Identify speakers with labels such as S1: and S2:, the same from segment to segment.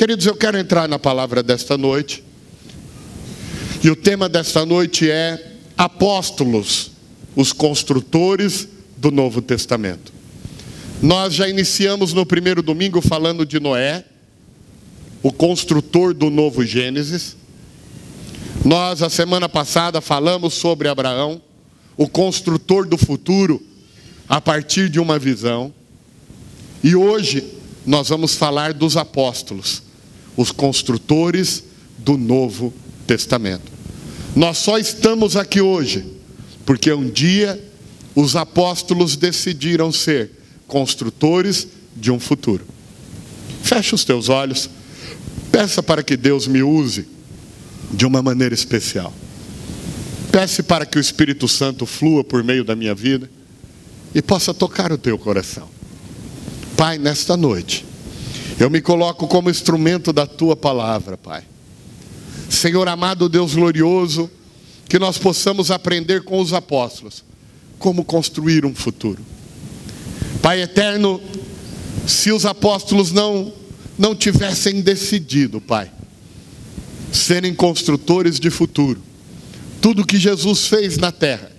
S1: Queridos, eu quero entrar na palavra desta noite. E o tema desta noite é apóstolos, os construtores do Novo Testamento. Nós já iniciamos no primeiro domingo falando de Noé, o construtor do novo Gênesis. Nós, a semana passada, falamos sobre Abraão, o construtor do futuro, a partir de uma visão. E hoje nós vamos falar dos apóstolos, os construtores do Novo Testamento. Nós só estamos aqui hoje porque um dia os apóstolos decidiram ser construtores de um futuro. Feche os teus olhos, peça para que Deus me use de uma maneira especial. Peça para que o Espírito Santo flua por meio da minha vida e possa tocar o teu coração. Pai, nesta noite, eu me coloco como instrumento da tua palavra, Pai. Senhor amado, Deus glorioso, que nós possamos aprender com os apóstolos como construir um futuro. Pai eterno, se os apóstolos não tivessem decidido, Pai, serem construtores de futuro, tudo que Jesus fez na terra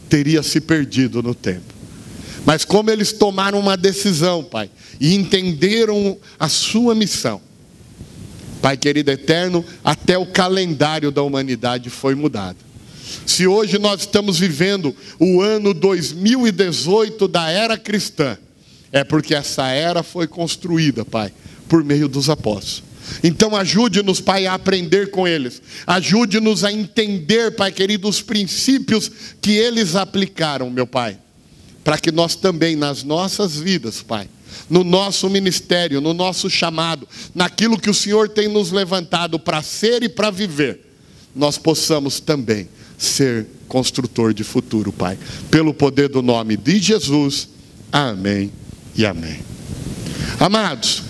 S1: teria se perdido no tempo. Mas como eles tomaram uma decisão, Pai, e entenderam a sua missão, Pai querido eterno, até o calendário da humanidade foi mudado. Se hoje nós estamos vivendo o ano 2018 da era cristã, é porque essa era foi construída, Pai, por meio dos apóstolos. Então ajude-nos, Pai, a aprender com eles. Ajude-nos a entender, Pai querido, os princípios que eles aplicaram, meu Pai, para que nós também, nas nossas vidas, Pai, no nosso ministério, no nosso chamado, naquilo que o Senhor tem nos levantado para ser e para viver, nós possamos também ser construtor de futuro, Pai. Pelo poder do nome de Jesus, amém e amém. Amados,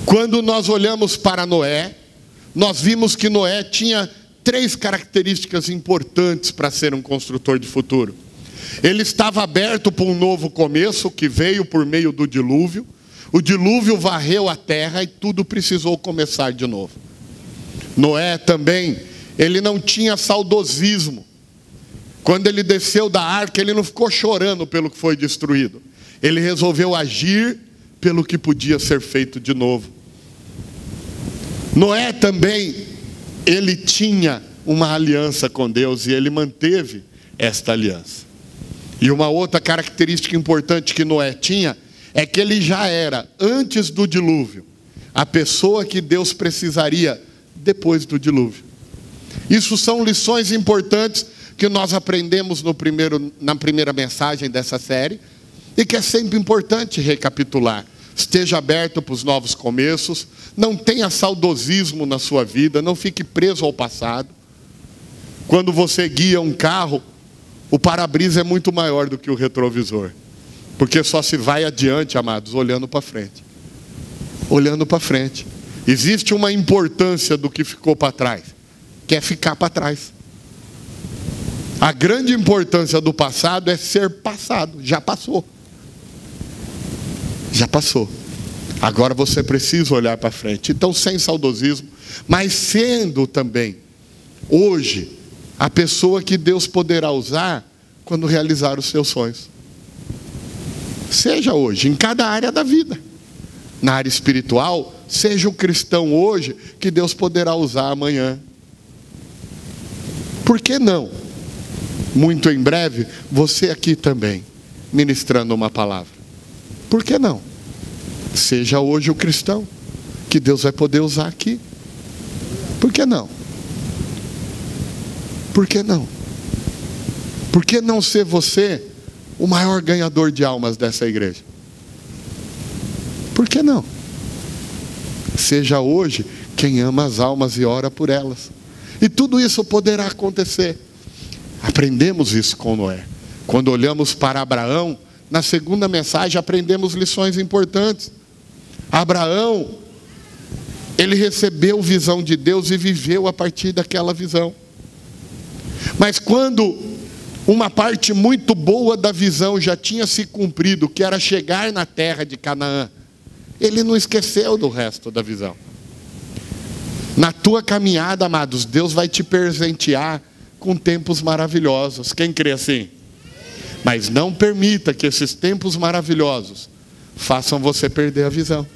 S1: quando nós olhamos para Noé, nós vimos que Noé tinha 3 características importantes para ser um construtor de futuro. Ele estava aberto para um novo começo que veio por meio do dilúvio. O dilúvio varreu a terra e tudo precisou começar de novo. Noé também, ele não tinha saudosismo. Quando ele desceu da arca, ele não ficou chorando pelo que foi destruído. Ele resolveu agir pelo que podia ser feito de novo. Noé também, ele tinha uma aliança com Deus e ele manteve esta aliança. E uma outra característica importante que Noé tinha é que ele já era, antes do dilúvio, a pessoa que Deus precisaria depois do dilúvio. Isso são lições importantes que nós aprendemos na primeira mensagem dessa série e que é sempre importante recapitular. Esteja aberto para os novos começos, não tenha saudosismo na sua vida, não fique preso ao passado. Quando você guia um carro, o para-brisa é muito maior do que o retrovisor, porque só se vai adiante, amados, olhando para frente. Olhando para frente. Existe uma importância do que ficou para trás, que é ficar para trás. A grande importância do passado é ser passado, já passou. Já passou. Agora você precisa olhar para frente. Então, sem saudosismo, mas sendo também, hoje, a pessoa que Deus poderá usar quando realizar os seus sonhos. Seja hoje, em cada área da vida. Na área espiritual, seja o cristão hoje que Deus poderá usar amanhã. Por que não? Muito em breve, você aqui também, ministrando uma palavra. Por que não? Seja hoje o cristão que Deus vai poder usar aqui. Por que não? Por que não? Por que não ser você o maior ganhador de almas dessa igreja? Por que não? Seja hoje quem ama as almas e ora por elas. E tudo isso poderá acontecer. Aprendemos isso com Noé. Quando olhamos para Abraão, na segunda mensagem aprendemos lições importantes. Abraão, ele recebeu visão de Deus e viveu a partir daquela visão. Mas quando uma parte muito boa da visão já tinha se cumprido, que era chegar na terra de Canaã, Ele não esqueceu do resto da visão. Na tua caminhada, amados, Deus vai te presentear com tempos maravilhosos. Quem crê assim? Mas não permita que esses tempos maravilhosos façam você perder a visão.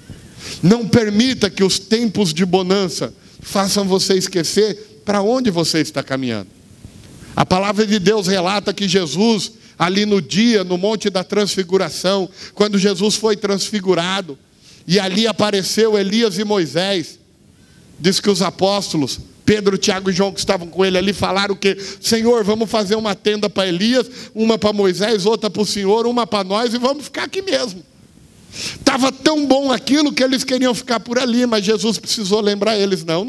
S1: Não permita que os tempos de bonança façam você esquecer para onde você está caminhando. A palavra de Deus relata que Jesus, ali no dia, no Monte da Transfiguração, quando Jesus foi transfigurado, e ali apareceu Elias e Moisés, diz que os apóstolos, Pedro, Tiago e João, que estavam com ele ali, falaram que: Senhor, vamos fazer uma tenda para Elias, uma para Moisés, outra para o Senhor, uma para nós, e vamos ficar aqui mesmo. Estava tão bom aquilo que eles queriam ficar por ali, mas Jesus precisou lembrar eles: não,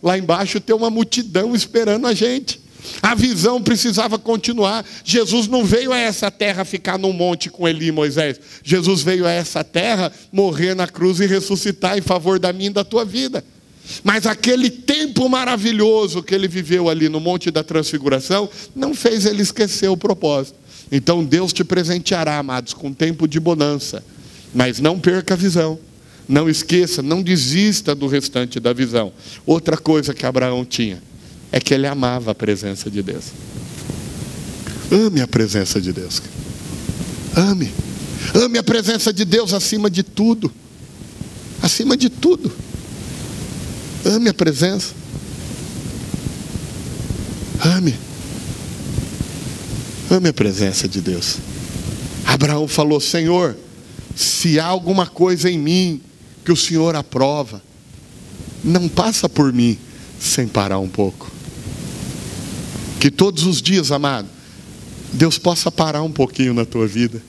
S1: lá embaixo tem uma multidão esperando a gente. A visão precisava continuar. Jesus não veio a essa terra ficar num monte com Eli e Moisés. Jesus veio a essa terra morrer na cruz e ressuscitar em favor da minha e da tua vida. Mas aquele tempo maravilhoso que ele viveu ali no Monte da Transfiguração não fez ele esquecer o propósito. Então Deus te presenteará, amados, com tempo de bonança. Mas não perca a visão. Não esqueça, não desista do restante da visão. Outra coisa que Abraão tinha é que ele amava a presença de Deus. Ame a presença de Deus. Ame. Ame a presença de Deus acima de tudo. Acima de tudo. Ame a presença. Ame. Ame a presença de Deus. Abraão falou: Senhor, se há alguma coisa em mim que o Senhor aprova, não passa por mim sem parar um pouco. Que todos os dias, amado, Deus possa parar um pouquinho na tua vida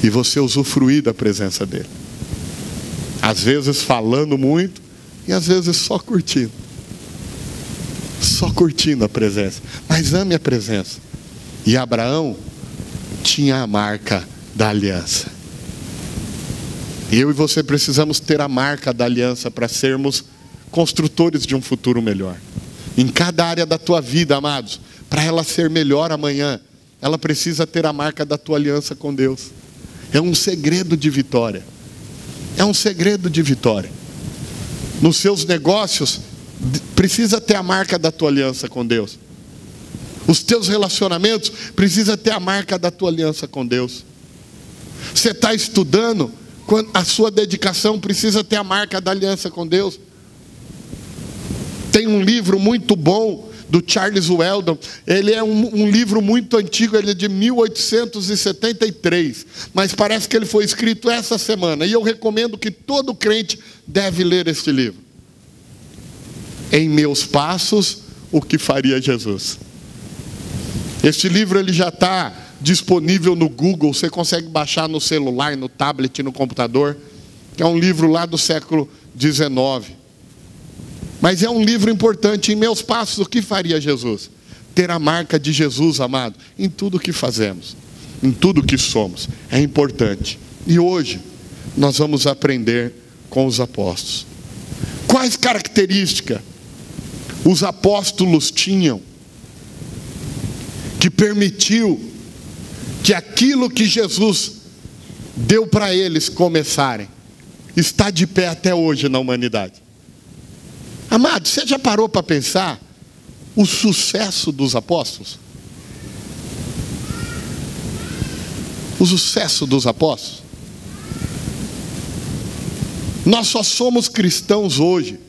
S1: e você usufruir da presença dele. Às vezes falando muito e às vezes só curtindo. Só curtindo a presença. Mas ame a presença. E Abraão tinha a marca da aliança. Eu e você precisamos ter a marca da aliança para sermos construtores de um futuro melhor. Em cada área da tua vida, amados, para ela ser melhor amanhã, ela precisa ter a marca da tua aliança com Deus. É um segredo de vitória. É um segredo de vitória. Nos seus negócios, precisa ter a marca da tua aliança com Deus. Os teus relacionamentos, precisa ter a marca da tua aliança com Deus. Você está estudando, a sua dedicação precisa ter a marca da aliança com Deus. Tem um livro muito bom do Charles Weldon. Ele é um livro muito antigo, ele é de 1873, mas parece que ele foi escrito essa semana, e eu recomendo que todo crente deve ler este livro. Em meus passos, o que faria Jesus? Este livro ele já está disponível no Google, você consegue baixar no celular, no tablet, no computador. É um livro lá do século XIX. Mas é um livro importante. Em meus passos, o que faria Jesus? Ter a marca de Jesus, amado, em tudo que fazemos, em tudo que somos. É importante. E hoje, nós vamos aprender com os apóstolos. Quais características os apóstolos tinham que permitiu que aquilo que Jesus deu para eles começarem, está de pé até hoje na humanidade? Amado, você já parou para pensar o sucesso dos apóstolos? O sucesso dos apóstolos? Nós só somos cristãos hoje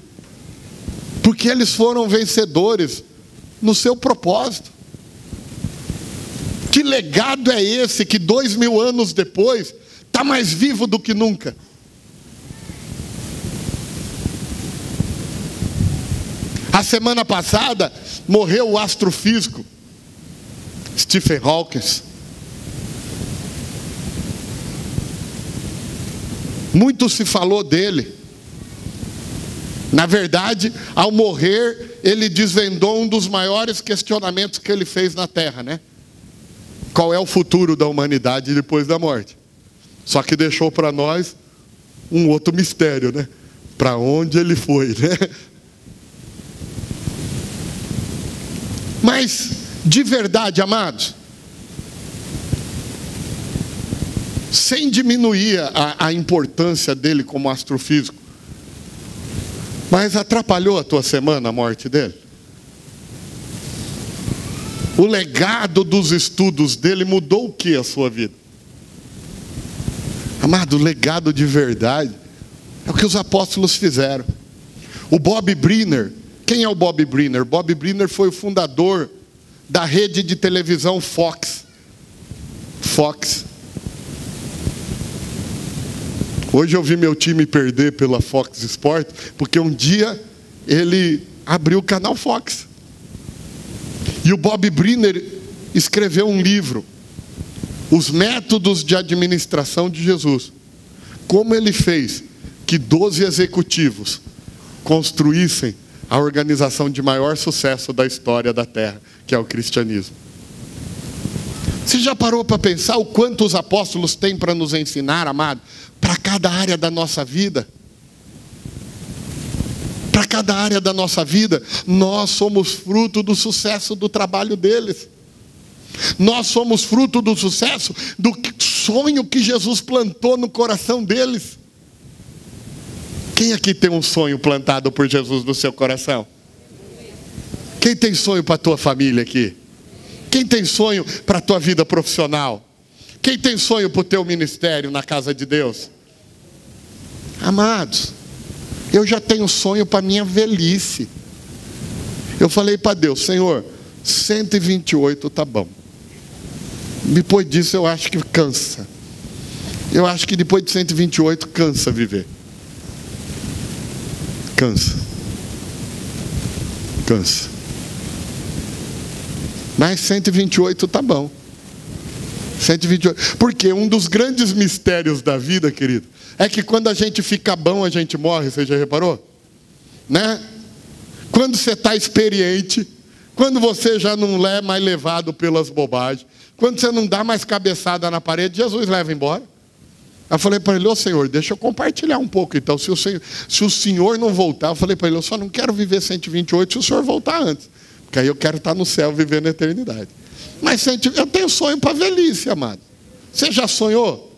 S1: porque eles foram vencedores no seu propósito. Que legado é esse que 2000 anos depois está mais vivo do que nunca? A semana passada morreu o astrofísico Stephen Hawking. Muito se falou dele. Na verdade, ao morrer, ele desvendou um dos maiores questionamentos que ele fez na Terra, né? Qual é o futuro da humanidade depois da morte? Só que deixou para nós um outro mistério, né? Para onde ele foi, né? Mas, de verdade, amados, sem diminuir a importância dele como astrofísico. Mas atrapalhou a tua semana a morte dele? O legado dos estudos dele mudou o que a sua vida? Amado, o legado de verdade é o que os apóstolos fizeram. O Bob Briner, quem é o Bob Briner? Bob Briner foi o fundador da rede de televisão Fox. Hoje eu vi meu time perder pela Fox Sports, porque um dia ele abriu o canal Fox. E o Bob Briner escreveu um livro, Os Métodos de Administração de Jesus. Como ele fez que 12 executivos construíssem a organização de maior sucesso da história da Terra, que é o cristianismo. Você já parou para pensar o quanto os apóstolos têm para nos ensinar, amado? Para cada área da nossa vida. Para cada área da nossa vida, nós somos fruto do sucesso do trabalho deles. Nós somos fruto do sucesso do sonho que Jesus plantou no coração deles. Quem aqui tem um sonho plantado por Jesus no seu coração? Quem tem sonho para a tua família aqui? Quem tem sonho para a tua vida profissional? Quem tem sonho para o teu ministério na casa de Deus? Amados, eu já tenho sonho para a minha velhice. Eu falei para Deus, Senhor, 128 tá bom. Depois disso eu acho que cansa. Eu acho que depois de 128 cansa viver. Cansa. Mas 128 tá bom. 128. Porque um dos grandes mistérios da vida, querido, é que quando a gente fica bom, a gente morre. Você já reparou? Né? Quando você está experiente, quando você já não é mais levado pelas bobagens, quando você não dá mais cabeçada na parede, Jesus leva embora. Eu falei para ele, ô Senhor, deixa eu compartilhar um pouco. Então, se o Senhor não voltar, eu falei para ele, eu só não quero viver 128 se o Senhor voltar antes. Porque aí eu quero estar no céu vivendo a eternidade. Mas eu tenho sonho para a velhice, amado. Você já sonhou?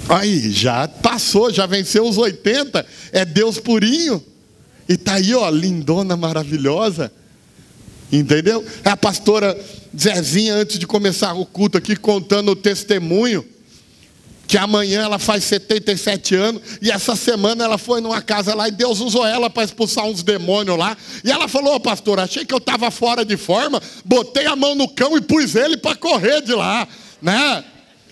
S1: Aí, já passou, já venceu os 80. É Deus purinho. E está aí, ó, lindona, maravilhosa. Entendeu? É a pastora Zezinha, antes de começar o culto aqui, contando o testemunho. Que amanhã ela faz 77 anos, e essa semana ela foi numa casa lá, e Deus usou ela para expulsar uns demônios lá, e ela falou, pastor, achei que eu estava fora de forma, botei a mão no cão e pus ele para correr de lá, né?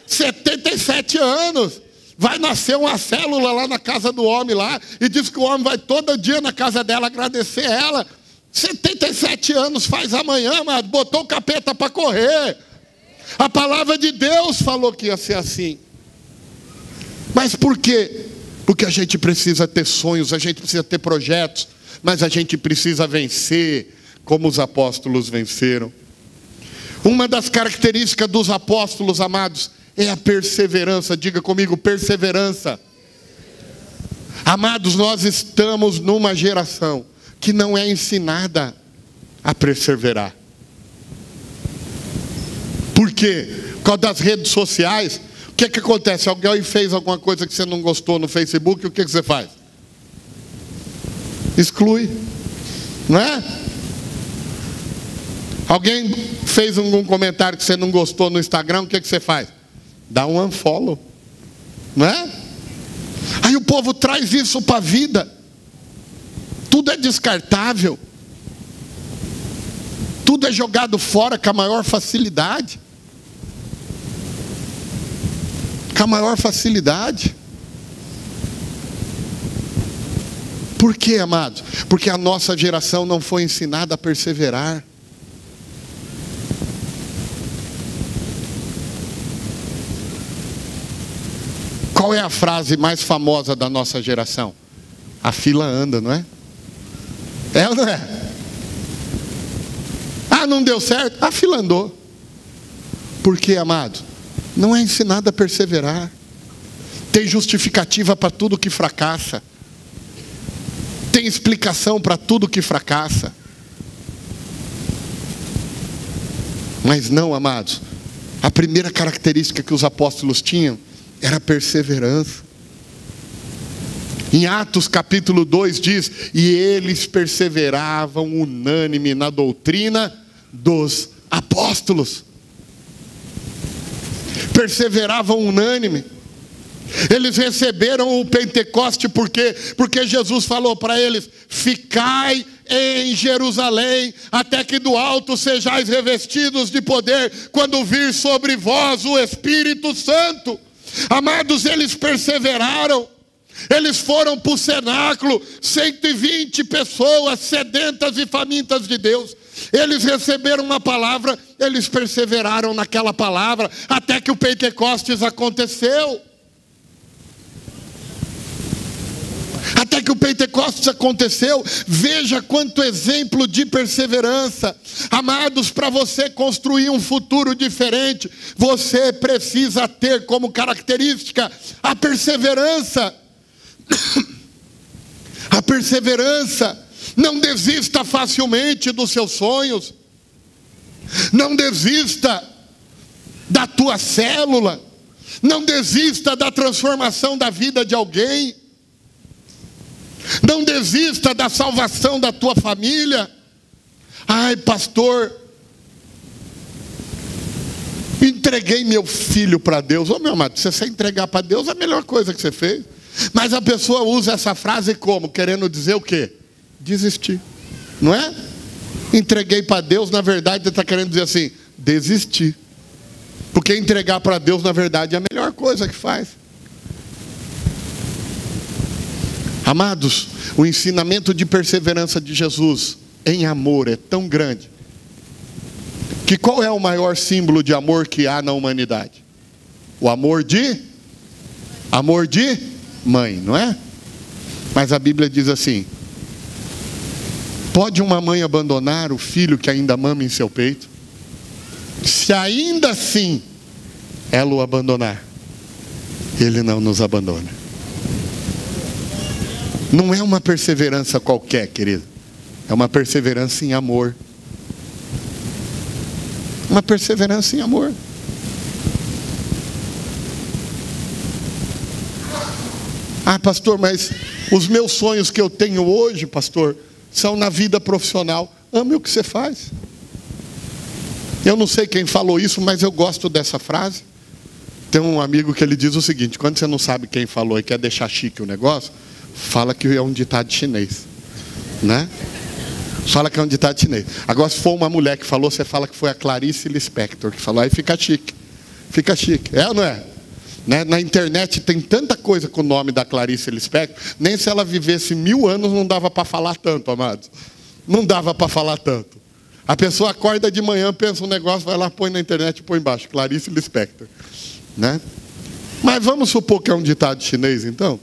S1: 77 anos, vai nascer uma célula lá na casa do homem lá, e diz que o homem vai todo dia na casa dela agradecer ela. 77 anos faz amanhã, mas botou o capeta para correr. A palavra de Deus falou que ia ser assim. Mas por quê? Porque a gente precisa ter sonhos, a gente precisa ter projetos, mas a gente precisa vencer como os apóstolos venceram. Uma das características dos apóstolos, amados, é a perseverança. Diga comigo, perseverança. Amados, nós estamos numa geração que não é ensinada a perseverar. Por quê? Por causa das redes sociais. O que acontece? Alguém fez alguma coisa que você não gostou no Facebook, o que você faz? Exclui. Não é? Alguém fez algum comentário que você não gostou no Instagram, o que você faz? Dá um unfollow. Não é? Aí o povo traz isso para a vida. Tudo é descartável. Tudo é jogado fora com a maior facilidade. Com a maior facilidade. Por quê, amados? Porque a nossa geração não foi ensinada a perseverar. Qual é a frase mais famosa da nossa geração? A fila anda, não é? É ou não é? Ah, não deu certo? A fila andou. Por quê, amado? Não é ensinado a perseverar. Tem justificativa para tudo que fracassa. Tem explicação para tudo que fracassa. Mas não, amados. A primeira característica que os apóstolos tinham era a perseverança. Em Atos capítulo 2 diz: e eles perseveravam unânime na doutrina dos apóstolos. Perseveravam unânime. Eles receberam o Pentecoste porque Jesus falou para eles: ficai em Jerusalém, até que do alto sejais revestidos de poder, quando vir sobre vós o Espírito Santo. Amados, eles perseveraram. Eles foram para o cenáculo, 120 pessoas sedentas e famintas de Deus. Eles receberam uma palavra, eles perseveraram naquela palavra, até que o Pentecostes aconteceu. Até que o Pentecostes aconteceu. Veja quanto exemplo de perseverança. Amados, para você construir um futuro diferente, você precisa ter como característica a perseverança. A perseverança. Não desista facilmente dos seus sonhos. Não desista da tua célula. Não desista da transformação da vida de alguém. Não desista da salvação da tua família. Ai, pastor, entreguei meu filho para Deus. Ô, meu amado, se você entregar para Deus é a melhor coisa que você fez. Mas a pessoa usa essa frase como? Querendo dizer o quê? Desistir. Não é? Entreguei para Deus, na verdade está querendo dizer assim: desistir. Porque entregar para Deus, na verdade, é a melhor coisa que faz. Amados, o ensinamento de perseverança de Jesus em amor é tão grande, que qual é o maior símbolo de amor que há na humanidade? O amor de mãe, não é? Mas a Bíblia diz assim: pode uma mãe abandonar o filho que ainda mama em seu peito? Se ainda assim ela o abandonar, ele não nos abandona. Não é uma perseverança qualquer, querido. É uma perseverança em amor. Uma perseverança em amor. Ah, pastor, mas os meus sonhos que eu tenho hoje, pastor, são na vida profissional. Ame o que você faz. Eu não sei quem falou isso, mas eu gosto dessa frase. Tem um amigo que ele diz o seguinte: quando você não sabe quem falou e quer deixar chique o negócio, fala que é um ditado chinês, né? Fala que é um ditado chinês. Agora, se for uma mulher que falou, você fala que foi a Clarice Lispector que falou, aí fica chique. Fica chique. É ou não é? Né? Na internet tem tanta coisa com o nome da Clarice Lispector, nem se ela vivesse 1000 anos não dava para falar tanto, amados. Não dava para falar tanto. A pessoa acorda de manhã, pensa um negócio, vai lá, põe na internet e põe embaixo, Clarice Lispector, né? Mas vamos supor que é um ditado chinês, então.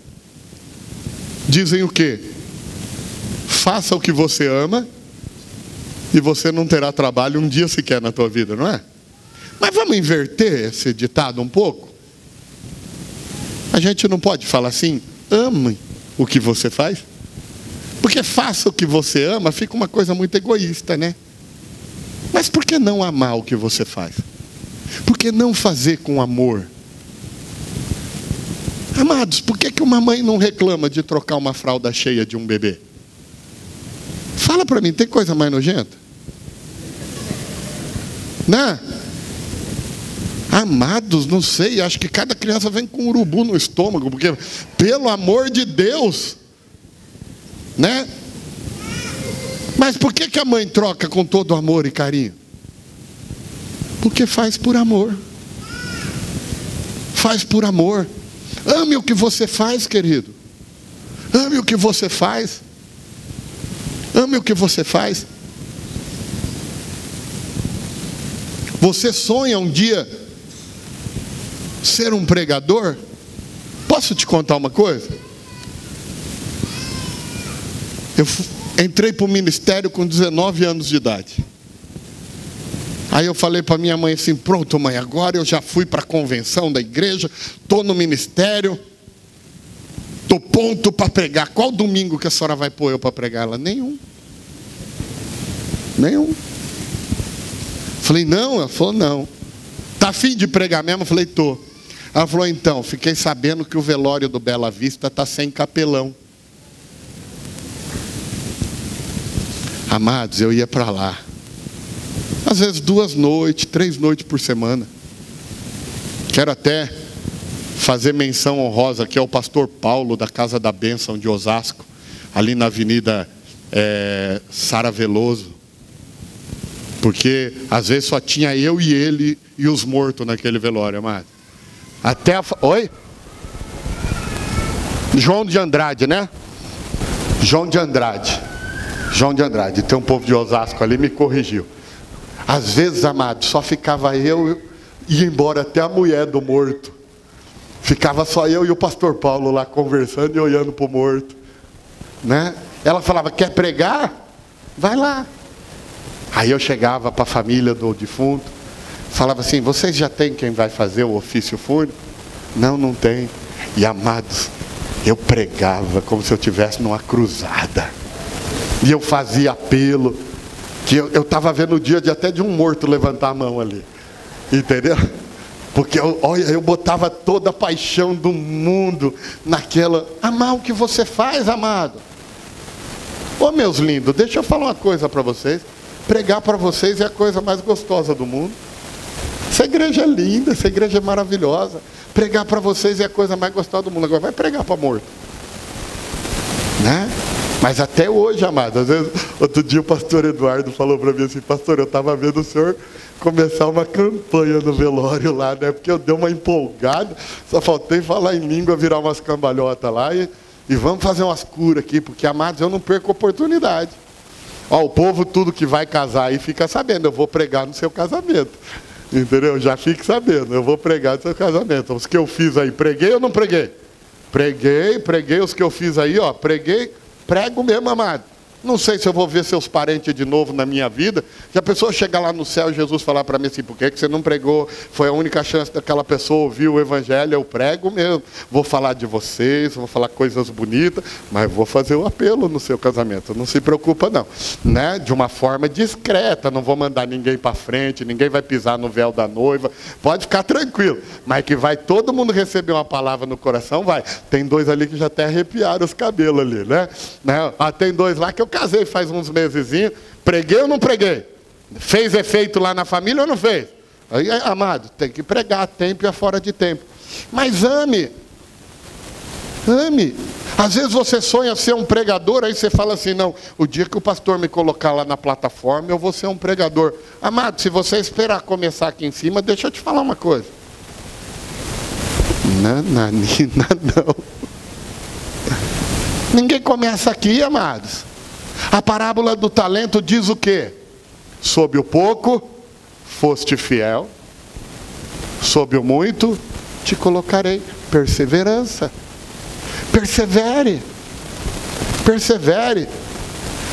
S1: Dizem o quê? Faça o que você ama e você não terá trabalho um dia sequer na tua vida, não é? Mas vamos inverter esse ditado um pouco? A gente não pode falar assim: ame o que você faz? Porque faça o que você ama fica uma coisa muito egoísta, né? Mas por que não amar o que você faz? Por que não fazer com amor? Amados, por que uma mãe não reclama de trocar uma fralda cheia de um bebê? Fala para mim, tem coisa mais nojenta? Né? Amados, não sei, acho que cada criança vem com um urubu no estômago, porque, pelo amor de Deus, né? Mas por que a mãe troca com todo amor e carinho? Porque faz por amor. Faz por amor. Ame o que você faz, querido. Ame o que você faz. Ame o que você faz. Você sonha um dia ser um pregador? Posso te contar uma coisa? Eu entrei para o ministério com 19 anos de idade. Aí eu falei para minha mãe assim: pronto, mãe, agora eu já fui para a convenção da igreja, estou no ministério, estou pronto para pregar. Qual domingo que a senhora vai pôr eu para pregar? Ela: nenhum. Falei: não. Ela falou: não. Tá tá afim de pregar mesmo? Eu falei, tô. Ela falou, então, fiquei sabendo que o velório do Bela Vista tá sem capelão. Amados, eu ia para lá. Às vezes 2 noites, 3 noites por semana. Quero até fazer menção honrosa aqui ao pastor Paulo, da Casa da Bênção de Osasco, ali na Avenida Sara Veloso. Porque às vezes só tinha eu e ele e os mortos naquele velório, amado. Oi? João de Andrade, né? João de Andrade. Tem um povo de Osasco ali, me corrigiu. Às vezes, amado, só ficava eu e ia embora até a mulher do morto. Ficava só eu e o pastor Paulo lá conversando e olhando para o morto, né? Ela falava, quer pregar? Vai lá. Aí eu chegava para a família do defunto, falava assim, vocês já têm quem vai fazer o ofício fúnebre? Não, não tem. E amados, eu pregava como se eu estivesse numa cruzada. E eu fazia apelo, que eu estava vendo o dia de até de um morto levantar a mão ali. Entendeu? Porque eu botava toda a paixão do mundo naquela. Amar o que você faz, amado. Ô meus lindos, deixa eu falar uma coisa para vocês. Pregar para vocês é a coisa mais gostosa do mundo. Essa igreja é linda, essa igreja é maravilhosa. Pregar para vocês é a coisa mais gostosa do mundo. Agora vai pregar para morto, né? Mas até hoje, amado, às vezes, outro dia o pastor Eduardo falou para mim assim, pastor, eu estava vendo o senhor começar uma campanha no velório lá, né? Porque eu dei uma empolgada, só faltei falar em língua, virar umas cambalhotas lá e vamos fazer umas curas aqui, porque, amados, eu não perco oportunidade. Ó, o povo tudo que vai casar aí fica sabendo, eu vou pregar no seu casamento. Entendeu? Já fique sabendo, eu vou pregar no seu casamento. Os que eu fiz aí, preguei ou não preguei? Preguei os que eu fiz aí, ó, preguei. Prego mesmo, amado. Não sei se eu vou ver seus parentes de novo na minha vida. Se a pessoa chegar lá no céu e Jesus falar para mim assim, por que você não pregou? Foi a única chance daquela pessoa ouvir o evangelho. Eu prego mesmo. Vou falar de vocês, vou falar coisas bonitas, mas vou fazer o apelo no seu casamento. Não se preocupa não, né? De uma forma discreta. Não vou mandar ninguém para frente, ninguém vai pisar no véu da noiva. Pode ficar tranquilo. Mas que vai todo mundo receber uma palavra no coração, vai. Tem 2 ali que já até arrepiaram os cabelos ali, né? Tem 2 lá que eu casei faz uns mesezinhos. Preguei ou não preguei? Fez efeito lá na família ou não fez? Aí, amado, tem que pregar a tempo e a fora de tempo. Mas ame. Ame. Às vezes você sonha ser um pregador, aí você fala assim, não, o dia que o pastor me colocar lá na plataforma, eu vou ser um pregador. Amado, se você esperar começar aqui em cima, deixa eu te falar uma coisa. Não. Ninguém começa aqui, amados. A parábola do talento diz o quê? Sob o pouco, foste fiel. Sob o muito, te colocarei. Perseverança. Persevere.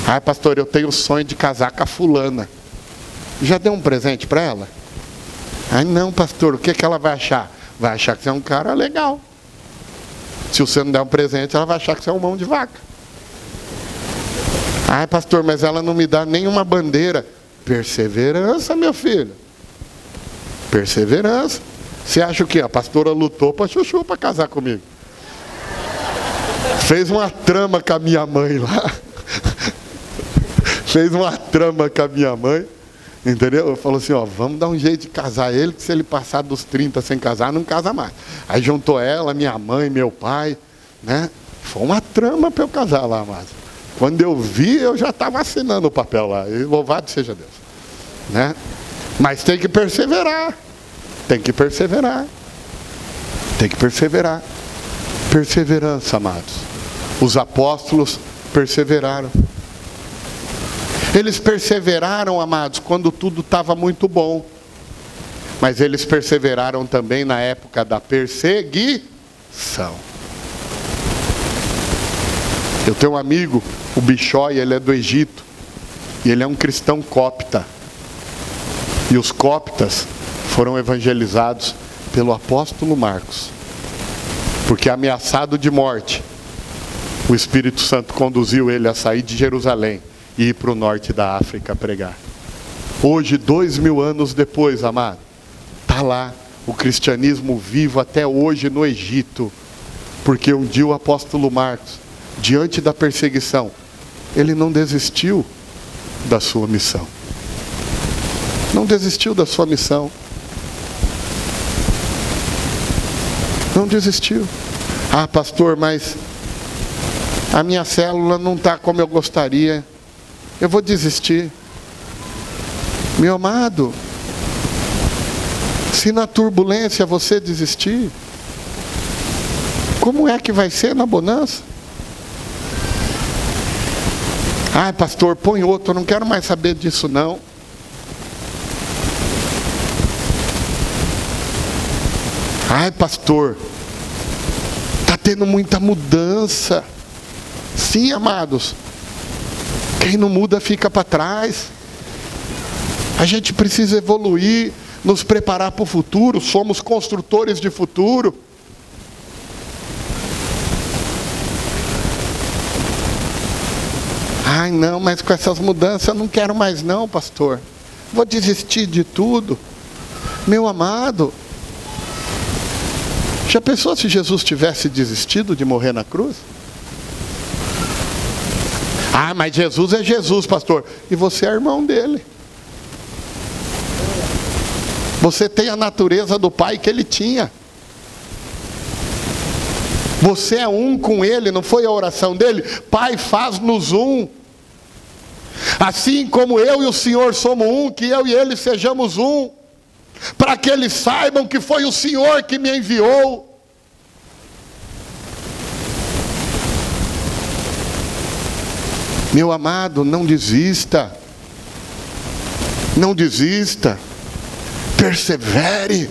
S1: Ah, pastor, eu tenho o sonho de casar com a fulana. Já deu um presente para ela? Ah, não, pastor, o que ela vai achar? Vai achar que você é um cara legal. Se você não der um presente, ela vai achar que você é um mão de vaca. Ai, pastor, mas ela não me dá nenhuma bandeira. Perseverança, meu filho. Perseverança. Você acha o quê? A pastora lutou para chuchu para casar comigo. Fez uma trama com a minha mãe lá. Entendeu? Falou assim, ó, vamos dar um jeito de casar ele, que se ele passar dos 30 sem casar, não casa mais. Aí juntou ela, minha mãe, meu pai, né? Foi uma trama para eu casar lá, mas quando eu vi, eu já estava assinando o papel lá. E louvado seja Deus, né? Mas tem que perseverar. Perseverança, amados. Os apóstolos perseveraram. Eles perseveraram, amados, quando tudo estava muito bom. Mas eles perseveraram também na época da perseguição. Eu tenho um amigo, o Bichói, ele é do Egito. E ele é um cristão copta. E os coptas foram evangelizados pelo apóstolo Marcos. Porque ameaçado de morte, o Espírito Santo conduziu ele a sair de Jerusalém e ir para o norte da África pregar. Hoje, 2000 anos depois, amado, Está lá o cristianismo vivo até hoje no Egito. Porque um dia o apóstolo Marcos, diante da perseguição, ele não desistiu da sua missão. Não desistiu da sua missão. Não desistiu. Ah, pastor, mas a minha célula não está como eu gostaria. Eu vou desistir. Meu amado, se na turbulência você desistir, como é que vai ser na bonança? Ah, pastor, põe outro, eu não quero mais saber disso não. Ai, pastor, está tendo muita mudança. Sim, amados, quem não muda fica para trás. A gente precisa evoluir, nos preparar para o futuro, somos construtores de futuro. Ai, não, mas com essas mudanças eu não quero mais não, pastor. Vou desistir de tudo. Meu amado, já pensou se Jesus tivesse desistido de morrer na cruz? Ah, mas Jesus é Jesus, pastor. E você é irmão dele. Você tem a natureza do Pai que ele tinha. Você é um com ele, não foi a oração dele? Pai, faz-nos um. Assim como eu e o Senhor somos um, que eu e ele sejamos um. Para que eles saibam que foi o Senhor que me enviou. Meu amado, não desista. Não desista. Persevere.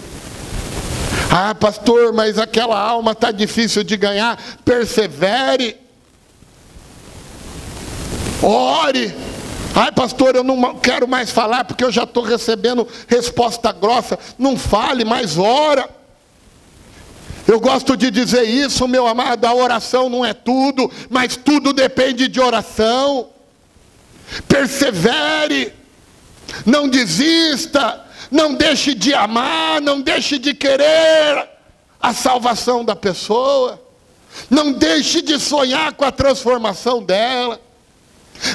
S1: Ah, pastor, mas aquela alma está difícil de ganhar. Persevere. Ore. Ai, pastor, eu não quero mais falar porque eu já estou recebendo resposta grossa. Não fale, mas ora. Eu gosto de dizer isso, meu amado, a oração não é tudo, mas tudo depende de oração. Persevere. Não desista. Não deixe de amar, não deixe de querer a salvação da pessoa. Não deixe de sonhar com a transformação dela.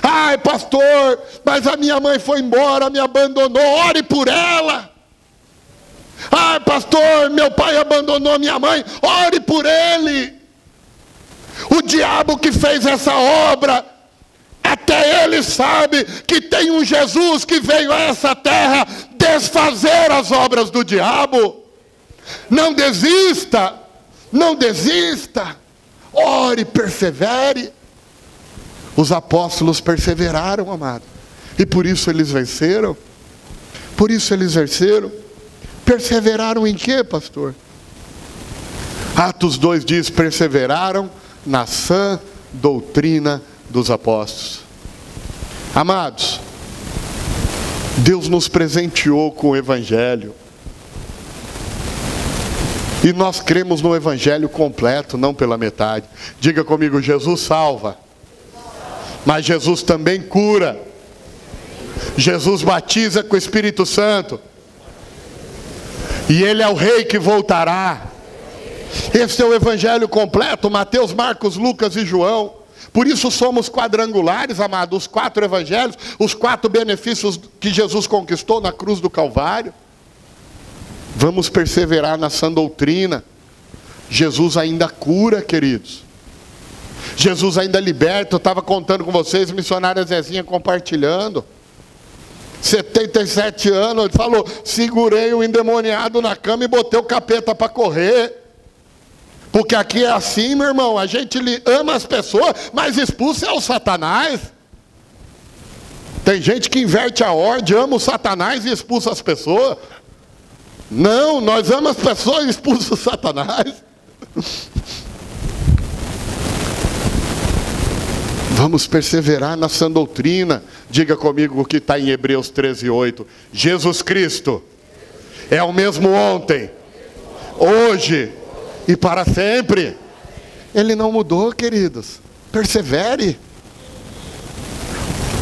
S1: Ai, pastor, mas a minha mãe foi embora, me abandonou. Ore por ela. Ai, pastor, meu pai abandonou minha mãe. Ore por ele. O diabo que fez essa obra, até ele sabe que tem um Jesus que veio a essa terra desfazer as obras do diabo. Não desista. Não desista. Ore, persevere. Os apóstolos perseveraram, amado. E por isso eles venceram. Por isso eles venceram. Perseveraram em quê, pastor? Atos 2 diz, perseveraram na sã doutrina dos apóstolos. Amados, Deus nos presenteou com o Evangelho. E nós cremos no Evangelho completo, não pela metade. Diga comigo, Jesus salva. Mas Jesus também cura. Jesus batiza com o Espírito Santo. E Ele é o Rei que voltará. Esse é o Evangelho completo, Mateus, Marcos, Lucas e João. Por isso somos quadrangulares, amado, os 4 evangelhos, os 4 benefícios que Jesus conquistou na cruz do Calvário. Vamos perseverar na sã doutrina. Jesus ainda cura, queridos. Jesus ainda liberta. Eu estava contando com vocês, missionária Zezinha compartilhando. 77 anos, ele falou, segurei o endemoniado na cama e botei o capeta para correr. Porque aqui é assim, meu irmão, a gente ama as pessoas, mas expulsa é o Satanás. Tem gente que inverte a ordem, ama o Satanás e expulsa as pessoas. Não, nós amamos as pessoas e expulsa o Satanás. Vamos perseverar na sã doutrina. Diga comigo o que está em Hebreus 13:8. Jesus Cristo é o mesmo ontem, hoje e para sempre. Ele não mudou, queridos. Persevere.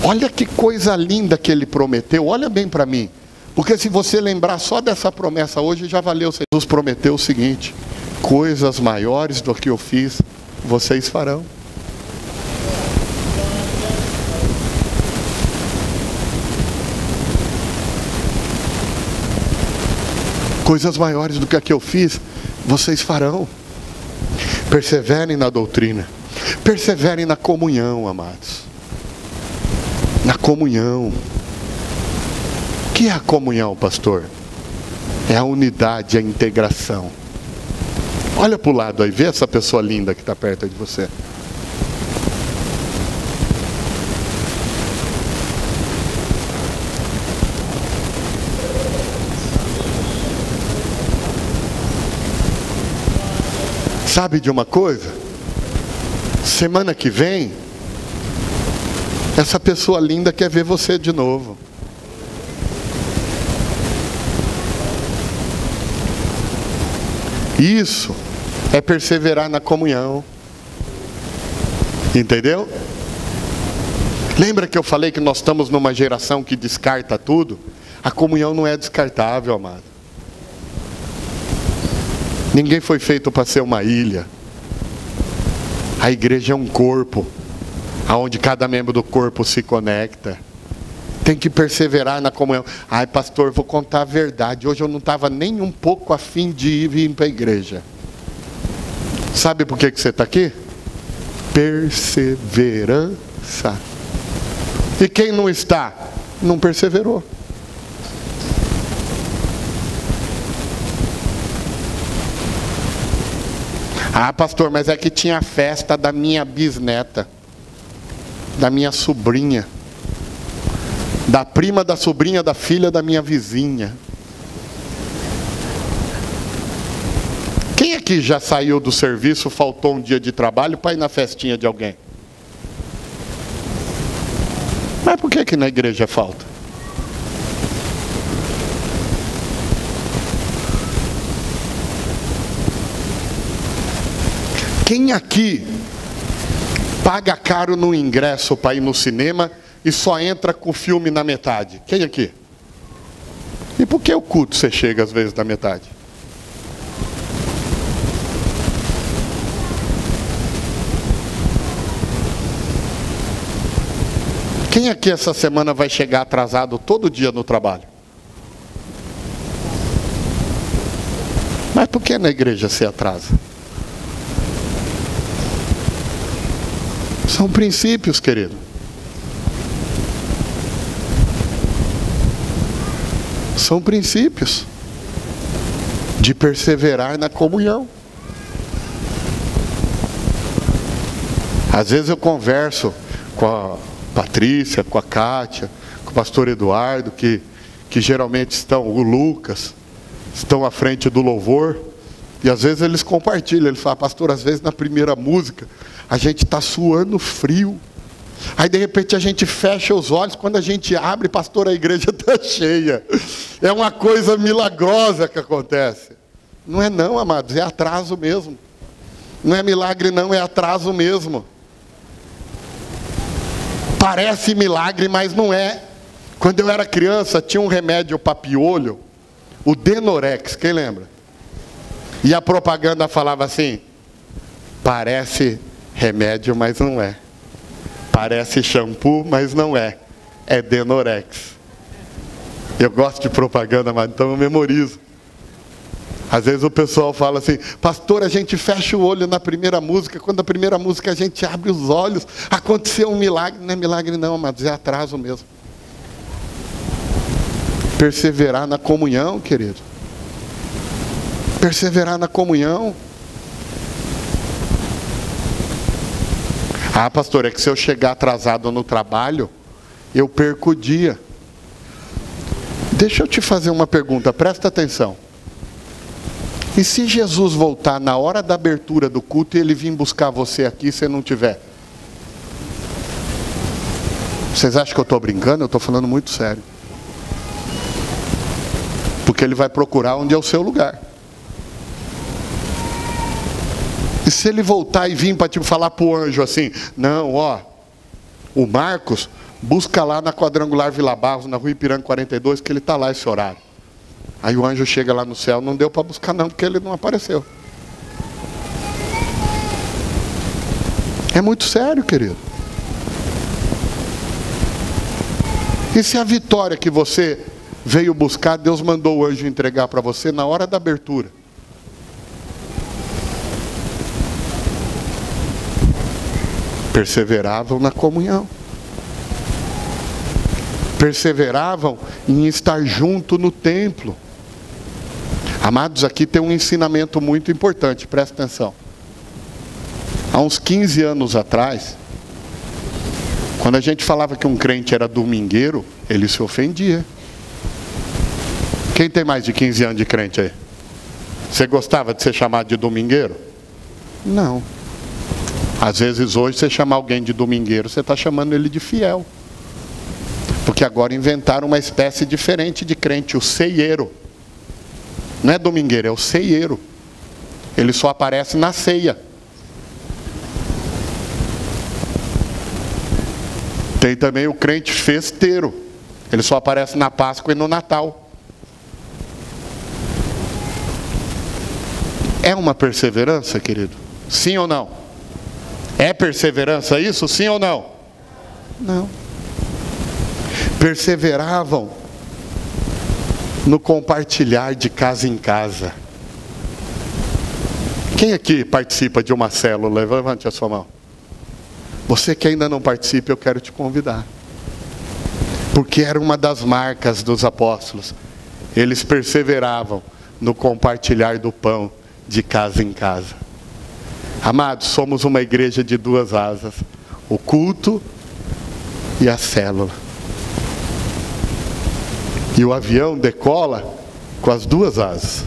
S1: Olha que coisa linda que ele prometeu. Olha bem para mim. Porque se você lembrar só dessa promessa hoje, já valeu. Jesus prometeu o seguinte: coisas maiores do que eu fiz, vocês farão. Coisas maiores do que a que eu fiz, vocês farão. Perseverem na doutrina. Perseverem na comunhão, amados. Na comunhão. O que é a comunhão, pastor? É a unidade, a integração. Olha para o lado aí, vê essa pessoa linda que está perto de você. Sabe de uma coisa? Semana que vem, essa pessoa linda quer ver você de novo. Isso é perseverar na comunhão. Entendeu? Lembra que eu falei que nós estamos numa geração que descarta tudo? A comunhão não é descartável, amado. Ninguém foi feito para ser uma ilha. A igreja é um corpo, aonde cada membro do corpo se conecta. Tem que perseverar na comunhão. Ai, pastor, vou contar a verdade. Hoje eu não estava nem um pouco afim de vir para a igreja. Sabe por que você está aqui? Perseverança. E quem não está? Não perseverou. Ah, pastor, mas é que tinha a festa da minha bisneta, da minha sobrinha, da prima da sobrinha da filha da minha vizinha. Quem aqui já saiu do serviço, faltou um dia de trabalho para ir na festinha de alguém? Mas por que na igreja falta? Quem aqui paga caro no ingresso para ir no cinema e só entra com o filme na metade? Quem aqui? E por que o culto você chega às vezes na metade? Quem aqui essa semana vai chegar atrasado todo dia no trabalho? Mas por que na igreja se atrasa? São princípios, querido. São princípios de perseverar na comunhão. Às vezes eu converso com a Patrícia, com a Kátia, com o pastor Eduardo, que geralmente estão, o Lucas, estão à frente do louvor, e às vezes eles compartilham, eles falam: pastor, às vezes na primeira música, a gente está suando frio. Aí de repente a gente fecha os olhos, quando a gente abre, pastor, a igreja está cheia. É uma coisa milagrosa que acontece. Não é não, amados, é atraso mesmo. Não é milagre não, é atraso mesmo. Parece milagre, mas não é. Quando eu era criança, tinha um remédio para piolho, o Denorex, quem lembra? E a propaganda falava assim: parece remédio, mas não é. Parece shampoo, mas não é. É Denorex. Eu gosto de propaganda, mas então eu memorizo. Às vezes o pessoal fala assim: pastor, a gente fecha o olho na primeira música, quando a primeira música a gente abre os olhos, aconteceu um milagre. Não é milagre não, mas é atraso mesmo. Perseverar na comunhão, querido. Perseverar na comunhão. Ah, pastor, é que se eu chegar atrasado no trabalho, eu perco o dia. Deixa eu te fazer uma pergunta, presta atenção. E se Jesus voltar na hora da abertura do culto e ele vir buscar você aqui, se não tiver? Vocês acham que eu estou brincando? Eu estou falando muito sério. Porque ele vai procurar onde é o seu lugar. E se ele voltar e vir para te falar para o anjo assim: não, ó, o Marcos busca lá na Quadrangular Vila Barros, na Rua Ipiranga 42, que ele está lá esse horário. Aí o anjo chega lá no céu, não deu para buscar não, porque ele não apareceu. É muito sério, querido. E se a vitória que você veio buscar, Deus mandou o anjo entregar para você na hora da abertura? Perseveravam na comunhão. Perseveravam em estar junto no templo. Amados, aqui tem um ensinamento muito importante, presta atenção. Há uns 15 anos atrás, quando a gente falava que um crente era domingueiro, ele se ofendia. Quem tem mais de 15 anos de crente aí? Você gostava de ser chamado de domingueiro? Não. Às vezes hoje você chamar alguém de domingueiro, você está chamando ele de fiel. Porque agora inventaram uma espécie diferente de crente, o ceieiro. Não é domingueiro, é o ceieiro. Ele só aparece na ceia. Tem também o crente festeiro. Ele só aparece na Páscoa e no Natal. É uma perseverança, querido? Sim ou não? É perseverança isso? Sim ou não? Não. Perseveravam no compartilhar de casa em casa. Quem aqui participa de uma célula? Levante a sua mão. Você que ainda não participa, eu quero te convidar. Porque era uma das marcas dos apóstolos. Eles perseveravam no compartilhar do pão de casa em casa. Amados, somos uma igreja de duas asas. O culto e a célula. E o avião decola com as duas asas.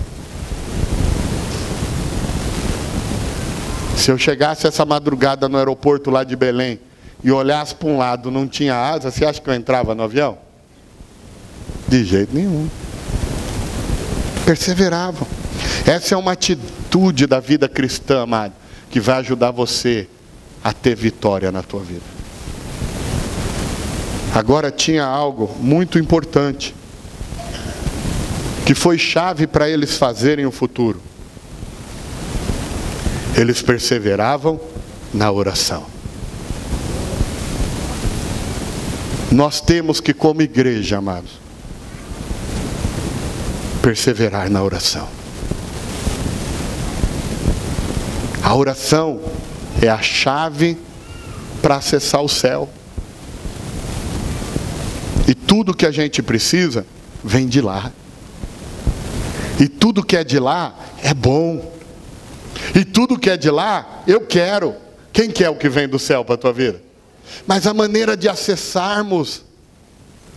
S1: Se eu chegasse essa madrugada no aeroporto lá de Belém e olhasse para um lado, não tinha asa, você acha que eu entrava no avião? De jeito nenhum. Perseveravam. Essa é uma atitude da vida cristã, amado, que vai ajudar você a ter vitória na tua vida. Agora tinha algo muito importante, que foi chave para eles fazerem o futuro. Eles perseveravam na oração. Nós temos que, como igreja, amados, perseverar na oração. A oração é a chave para acessar o céu. E tudo que a gente precisa vem de lá. E tudo que é de lá é bom. E tudo que é de lá, eu quero. Quem quer o que vem do céu para a tua vida? Mas a maneira de acessarmos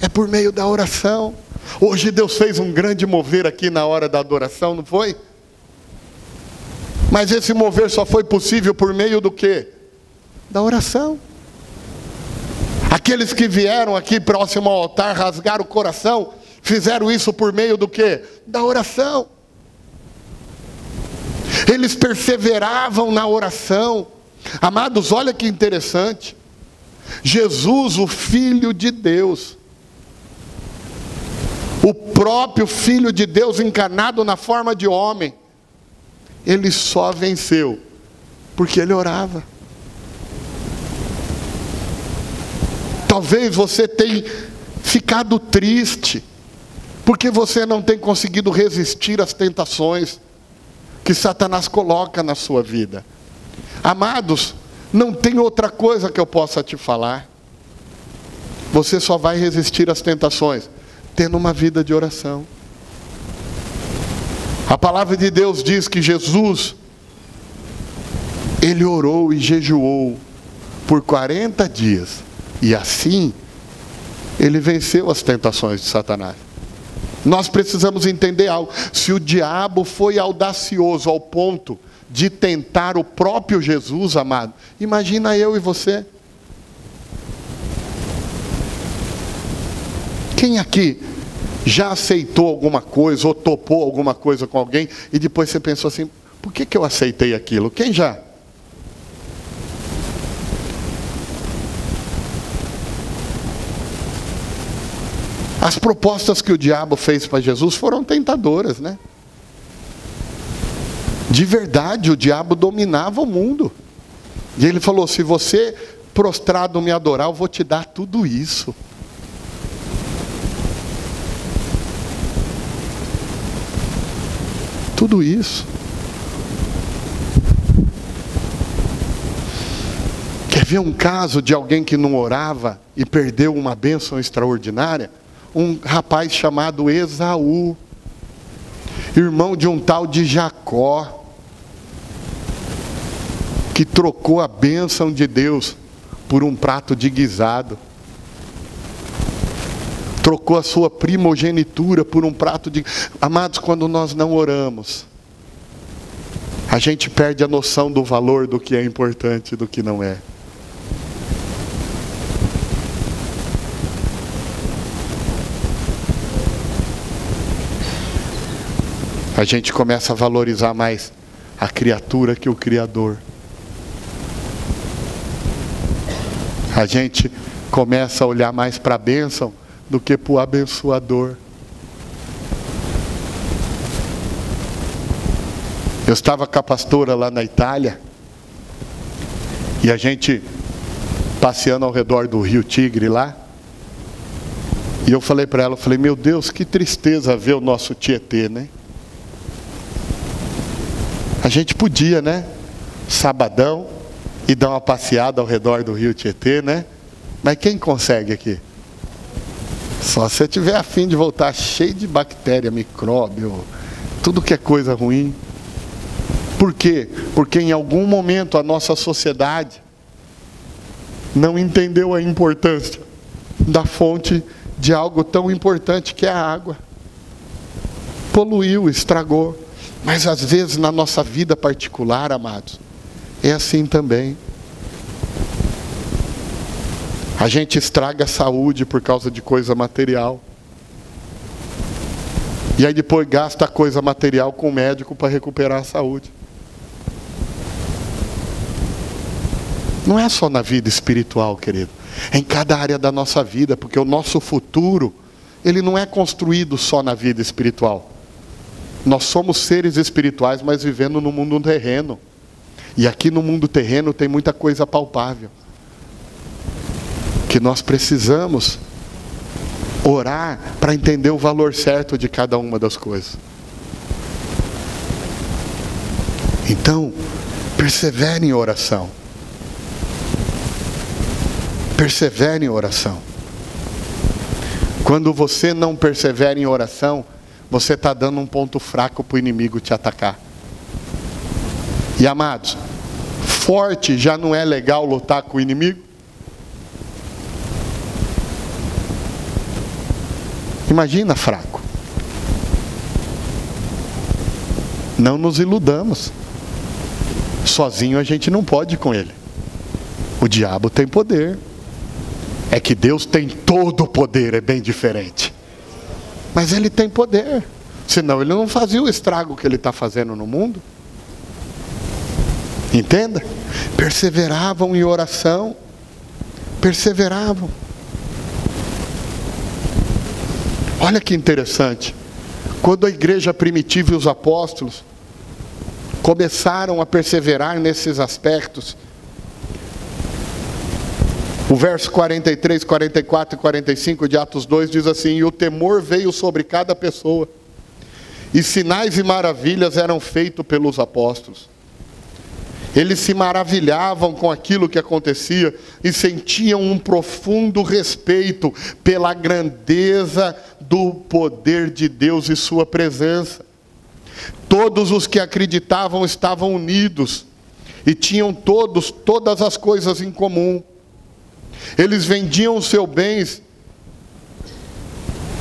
S1: é por meio da oração. Hoje Deus fez um grande mover aqui na hora da adoração, não foi? Mas esse mover só foi possível por meio do quê? Da oração. Aqueles que vieram aqui próximo ao altar, rasgaram o coração, fizeram isso por meio do quê? Da oração. Eles perseveravam na oração. Amados, olha que interessante. Jesus, o Filho de Deus, o próprio Filho de Deus encarnado na forma de homem, ele só venceu porque ele orava. Talvez você tenha ficado triste porque você não tem conseguido resistir às tentações que Satanás coloca na sua vida. Amados, não tem outra coisa que eu possa te falar. Você só vai resistir às tentações tendo uma vida de oração. A palavra de Deus diz que Jesus, ele orou e jejuou por 40 dias. E assim, ele venceu as tentações de Satanás. Nós precisamos entender algo. Se o diabo foi audacioso ao ponto de tentar o próprio Jesus, amado, imagina eu e você. Quem aqui já aceitou alguma coisa ou topou alguma coisa com alguém e depois você pensou assim, por que eu aceitei aquilo? Quem já? As propostas que o diabo fez para Jesus foram tentadoras, né? De verdade, o diabo dominava o mundo. E ele falou: se você prostrado me adorar, eu vou te dar tudo isso. Tudo isso. Quer ver um caso de alguém que não orava e perdeu uma bênção extraordinária? Um rapaz chamado Esaú, irmão de um tal de Jacó, que trocou a bênção de Deus por um prato de guisado. Trocou a sua primogenitura por um prato de... Amados, quando nós não oramos, a gente perde a noção do valor do que é importante e do que não é. A gente começa a valorizar mais a criatura que o Criador. A gente começa a olhar mais para a bênção do que para o abençoador. Eu estava com a pastora lá na Itália, e a gente passeando ao redor do rio Tigre lá, e eu falei para ela, meu Deus, que tristeza ver o nosso Tietê, né? A gente podia, né? Sabadão, e dar uma passeada ao redor do rio Tietê, né? Mas quem consegue aqui? Só se você tiver a fim de voltar cheio de bactéria, micróbio, tudo que é coisa ruim. Por quê? Porque em algum momento a nossa sociedade não entendeu a importância da fonte de algo tão importante que é a água. Poluiu, estragou. Mas às vezes na nossa vida particular, amados, é assim também. A gente estraga a saúde por causa de coisa material. E aí depois gasta a coisa material com o médico para recuperar a saúde. Não é só na vida espiritual, querido. É em cada área da nossa vida, porque o nosso futuro, ele não é construído só na vida espiritual. Nós somos seres espirituais, mas vivendo no mundo terreno. E aqui no mundo terreno tem muita coisa palpável, que nós precisamos orar para entender o valor certo de cada uma das coisas. Então, persevere em oração. Persevere em oração. Quando você não persevera em oração, você está dando um ponto fraco para o inimigo te atacar. E amados, forte já não é legal lutar com o inimigo? Imagina fraco. Não nos iludamos. Sozinho a gente não pode com ele. O diabo tem poder. É que Deus tem todo o poder, é bem diferente. Mas ele tem poder. Senão ele não fazia o estrago que ele está fazendo no mundo. Entenda? Perseveravam em oração. Perseveravam. Olha que interessante. Quando a igreja primitiva e os apóstolos começaram a perseverar nesses aspectos, o verso 43, 44 e 45 de Atos 2 diz assim: e o temor veio sobre cada pessoa, e sinais e maravilhas eram feitos pelos apóstolos. Eles se maravilhavam com aquilo que acontecia e sentiam um profundo respeito pela grandeza do poder de Deus e sua presença. Todos os que acreditavam estavam unidos e tinham todas as coisas em comum. Eles vendiam os seus bens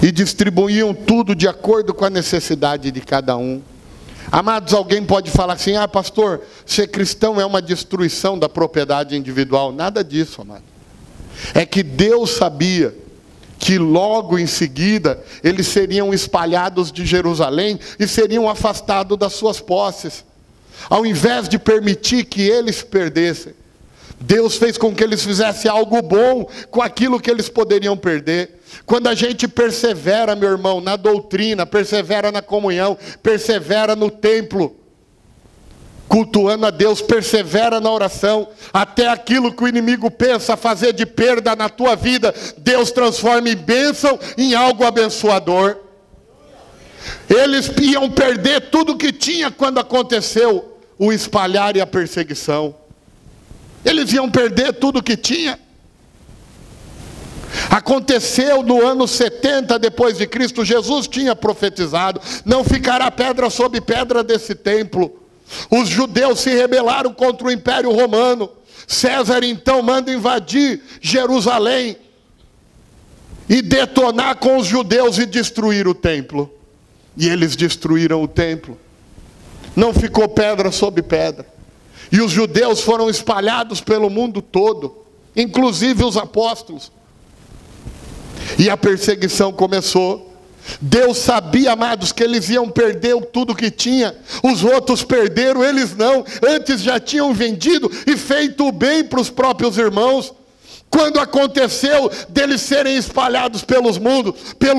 S1: e distribuíam tudo de acordo com a necessidade de cada um. Amados, alguém pode falar assim: ah, pastor, ser cristão é uma destruição da propriedade individual. Nada disso, amado. É que Deus sabia que logo em seguida eles seriam espalhados de Jerusalém e seriam afastados das suas posses. Ao invés de permitir que eles perdessem, Deus fez com que eles fizessem algo bom com aquilo que eles poderiam perder. Quando a gente persevera, meu irmão, na doutrina, persevera na comunhão, persevera no templo, cultuando a Deus, persevera na oração, até aquilo que o inimigo pensa fazer de perda na tua vida, Deus transforma em bênção, em algo abençoador. Eles iam perder tudo que tinha quando aconteceu o espalhar e a perseguição. Eles iam perder tudo que tinha. Aconteceu no ano 70 depois de Cristo, Jesus tinha profetizado: não ficará pedra sobre pedra desse templo. Os judeus se rebelaram contra o Império Romano. César então manda invadir Jerusalém e detonar com os judeus e destruir o templo. E eles destruíram o templo. Não ficou pedra sobre pedra. E os judeus foram espalhados pelo mundo todo, inclusive os apóstolos. E a perseguição começou. Deus sabia, amados, que eles iam perder tudo que tinha. Os outros perderam, eles não. Antes já tinham vendido e feito o bem para os próprios irmãos. Quando aconteceu deles serem espalhados pelo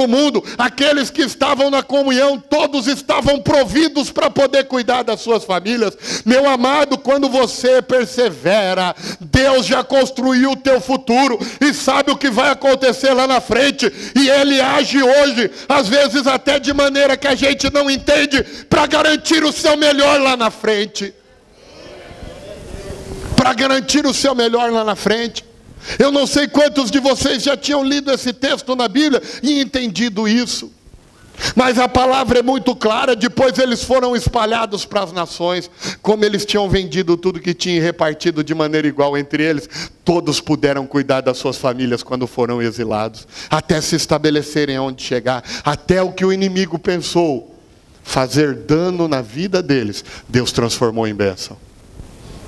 S1: mundo, aqueles que estavam na comunhão, todos estavam providos para poder cuidar das suas famílias. Meu amado, quando você persevera, Deus já construiu o teu futuro e sabe o que vai acontecer lá na frente. E Ele age hoje, às vezes até de maneira que a gente não entende, para garantir o seu melhor lá na frente. Para garantir o seu melhor lá na frente. Eu não sei quantos de vocês já tinham lido esse texto na Bíblia e entendido isso. Mas a palavra é muito clara. Depois eles foram espalhados para as nações. Como eles tinham vendido tudo que tinham e repartido de maneira igual entre eles, todos puderam cuidar das suas famílias quando foram exilados, até se estabelecerem onde chegar. Até o que o inimigo pensou fazer dano na vida deles, Deus transformou em bênção.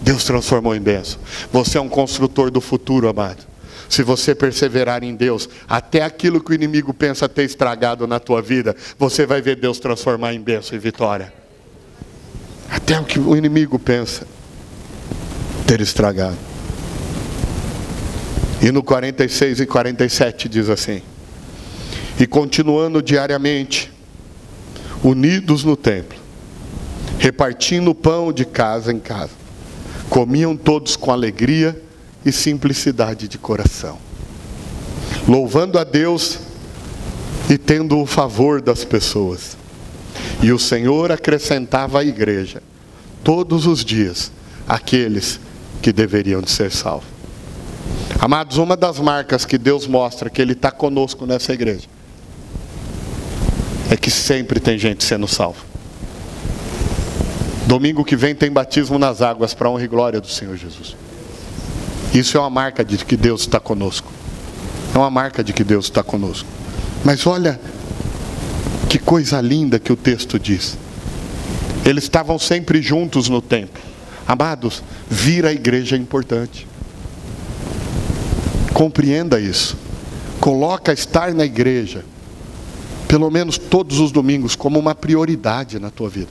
S1: Deus transformou em bênção. Você é um construtor do futuro, amado. Se você perseverar em Deus, até aquilo que o inimigo pensa ter estragado na tua vida, você vai ver Deus transformar em bênção e vitória. Até o que o inimigo pensa ter estragado. E no 46 e 47 diz assim: e continuando diariamente, unidos no templo, repartindo o pão de casa em casa, comiam todos com alegria e simplicidade de coração, louvando a Deus e tendo o favor das pessoas. E o Senhor acrescentava à igreja todos os dias aqueles que deveriam de ser salvos. Amados, uma das marcas que Deus mostra que Ele está conosco nessa igreja é que sempre tem gente sendo salva. Domingo que vem tem batismo nas águas para a honra e glória do Senhor Jesus. Isso é uma marca de que Deus está conosco. É uma marca de que Deus está conosco. Mas olha que coisa linda que o texto diz. Eles estavam sempre juntos no templo. Amados, vir à igreja é importante. Compreenda isso. Coloca estar na igreja, pelo menos todos os domingos, como uma prioridade na tua vida.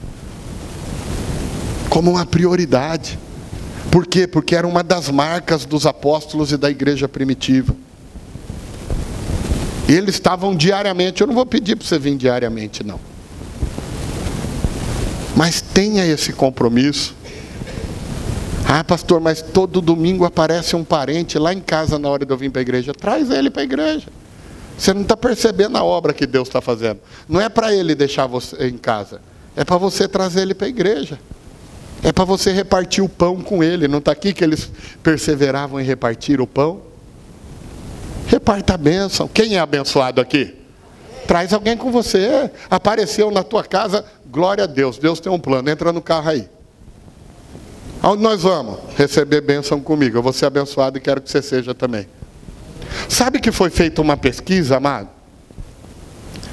S1: Como uma prioridade. Por quê? Porque era uma das marcas dos apóstolos e da igreja primitiva. Eles estavam diariamente. Eu não vou pedir para você vir diariamente, não. Mas tenha esse compromisso. Ah, pastor, mas todo domingo aparece um parente lá em casa na hora de eu vir para a igreja. Traz ele para a igreja. Você não está percebendo a obra que Deus está fazendo. Não é para ele deixar você em casa. É para você trazer ele para a igreja. É para você repartir o pão com ele. Não está aqui que eles perseveravam em repartir o pão? Reparta a bênção. Quem é abençoado aqui? Traz alguém com você. Apareceu na tua casa, glória a Deus. Deus tem um plano. Entra no carro aí. Aonde nós vamos? Receber bênção comigo. Eu vou ser abençoado e quero que você seja também. Sabe que foi feita uma pesquisa, amado?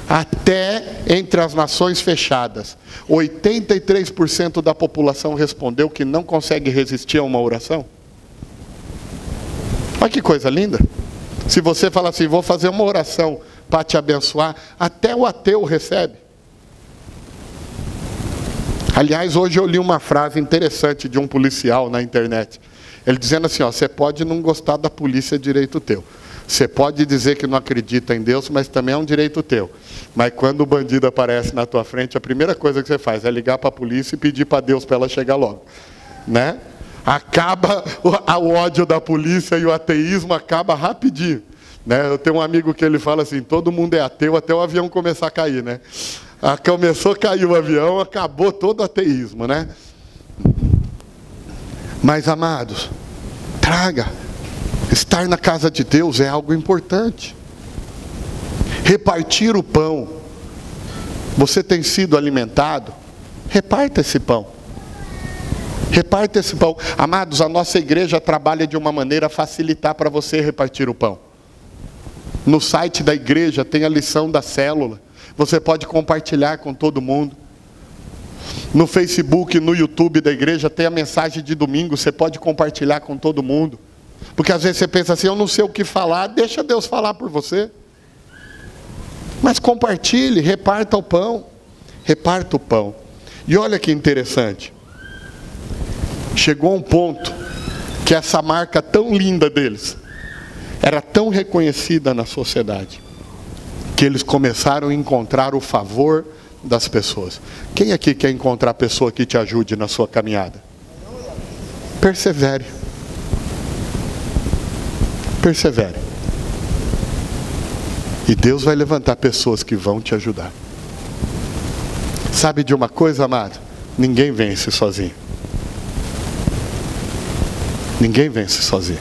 S1: Até entre as nações fechadas, 83% da população respondeu que não consegue resistir a uma oração. Olha que coisa linda. Se você fala assim, vou fazer uma oração para te abençoar, até o ateu recebe. Aliás, hoje eu li uma frase interessante de um policial na internet. Ele dizendo assim, ó, você pode não gostar da polícia, é direito teu. Você pode dizer que não acredita em Deus, mas também é um direito teu. Mas quando o bandido aparece na tua frente, a primeira coisa que você faz é ligar para a polícia e pedir para Deus para ela chegar logo. Né? Acaba o ódio da polícia e o ateísmo acaba rapidinho. Né? Eu tenho um amigo que ele fala assim, todo mundo é ateu até o avião começar a cair. Né? Começou a cair o avião, acabou todo o ateísmo. Né? Mas, amados, traga. Estar na casa de Deus é algo importante. Repartir o pão. Você tem sido alimentado? Reparta esse pão. Reparta esse pão. Amados, a nossa igreja trabalha de uma maneira a facilitar para você repartir o pão. No site da igreja tem a lição da célula. Você pode compartilhar com todo mundo. No Facebook, no YouTube da igreja tem a mensagem de domingo. Você pode compartilhar com todo mundo. Porque às vezes você pensa assim, eu não sei o que falar, deixa Deus falar por você. Mas compartilhe, reparta o pão. Reparta o pão. E olha que interessante. Chegou a um ponto que essa marca tão linda deles era tão reconhecida na sociedade, que eles começaram a encontrar o favor das pessoas. Quem aqui quer encontrar a pessoa que te ajude na sua caminhada? Persevere. Persevere. E Deus vai levantar pessoas que vão te ajudar. Sabe de uma coisa, amado? Ninguém vence sozinho. Ninguém vence sozinho.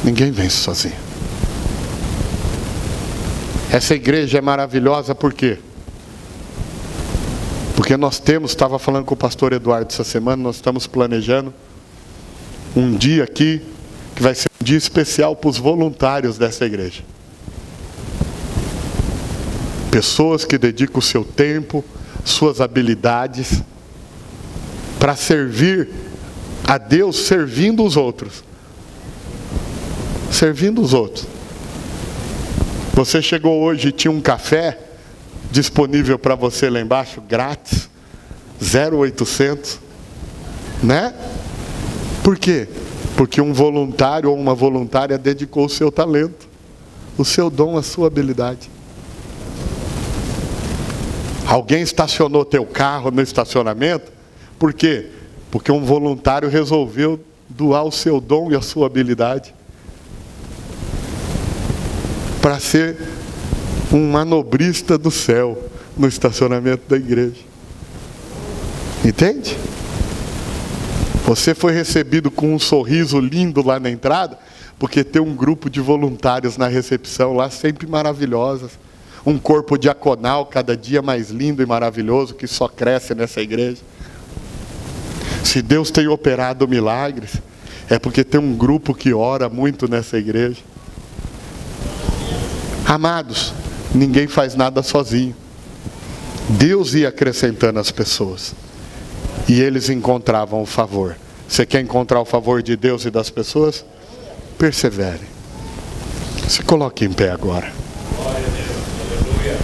S1: Ninguém vence sozinho. Essa igreja é maravilhosa por quê? Porque nós estava falando com o pastor Eduardo essa semana, nós estamos planejando um dia aqui, que vai ser um dia especial para os voluntários dessa igreja. Pessoas que dedicam o seu tempo, suas habilidades, para servir a Deus, servindo os outros. Servindo os outros. Você chegou hoje e tinha um café disponível para você lá embaixo, grátis, 0800, né? Por quê? Porque um voluntário ou uma voluntária dedicou o seu talento, o seu dom, a sua habilidade. Alguém estacionou teu carro no estacionamento, por quê? Porque um voluntário resolveu doar o seu dom e a sua habilidade para ser um manobrista do céu no estacionamento da igreja. Entende? Você foi recebido com um sorriso lindo lá na entrada, porque tem um grupo de voluntários na recepção lá, sempre maravilhosas. Um corpo diaconal cada dia mais lindo e maravilhoso, que só cresce nessa igreja. Se Deus tem operado milagres, é porque tem um grupo que ora muito nessa igreja. Amados, ninguém faz nada sozinho. Deus ia acrescentando as pessoas. E eles encontravam o favor. Você quer encontrar o favor de Deus e das pessoas? Persevere. Se coloque em pé agora.
S2: Glória a Deus. Aleluia.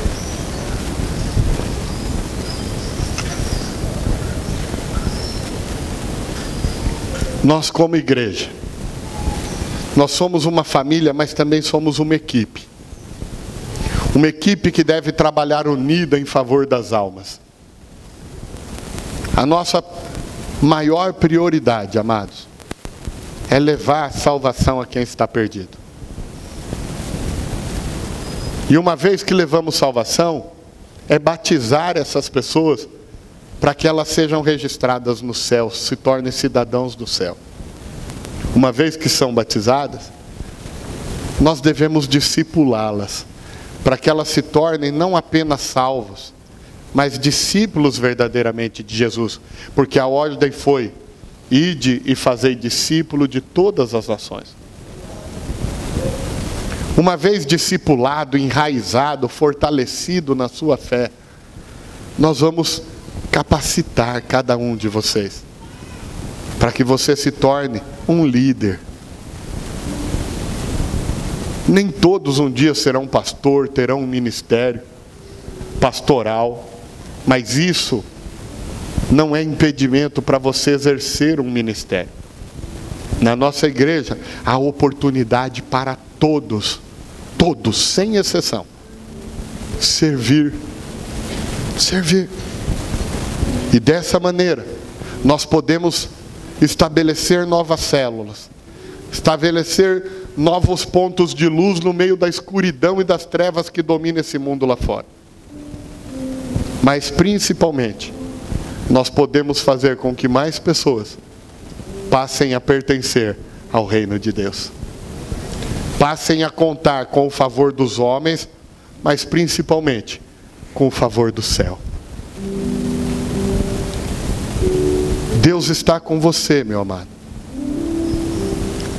S1: Nós como igreja, nós somos uma família, mas também somos uma equipe. Uma equipe que deve trabalhar unida em favor das almas. A nossa maior prioridade, amados, é levar a salvação a quem está perdido. E uma vez que levamos salvação, é batizar essas pessoas para que elas sejam registradas no céu, se tornem cidadãos do céu. Uma vez que são batizadas, nós devemos discipulá-las, para que elas se tornem não apenas salvos, mas discípulos verdadeiramente de Jesus. Porque a ordem foi, ide e fazei discípulo de todas as nações. Uma vez discipulado, enraizado, fortalecido na sua fé, nós vamos capacitar cada um de vocês, para que você se torne um líder. Nem todos um dia serão pastor, terão um ministério pastoral, mas isso não é impedimento para você exercer um ministério. Na nossa igreja, há oportunidade para todos, sem exceção, servir. E dessa maneira, nós podemos estabelecer novas células, estabelecer novos pontos de luz no meio da escuridão e das trevas que domina esse mundo lá fora. Mas principalmente, nós podemos fazer com que mais pessoas passem a pertencer ao reino de Deus. Passem a contar com o favor dos homens, mas principalmente com o favor do céu. Deus está com você, meu amado.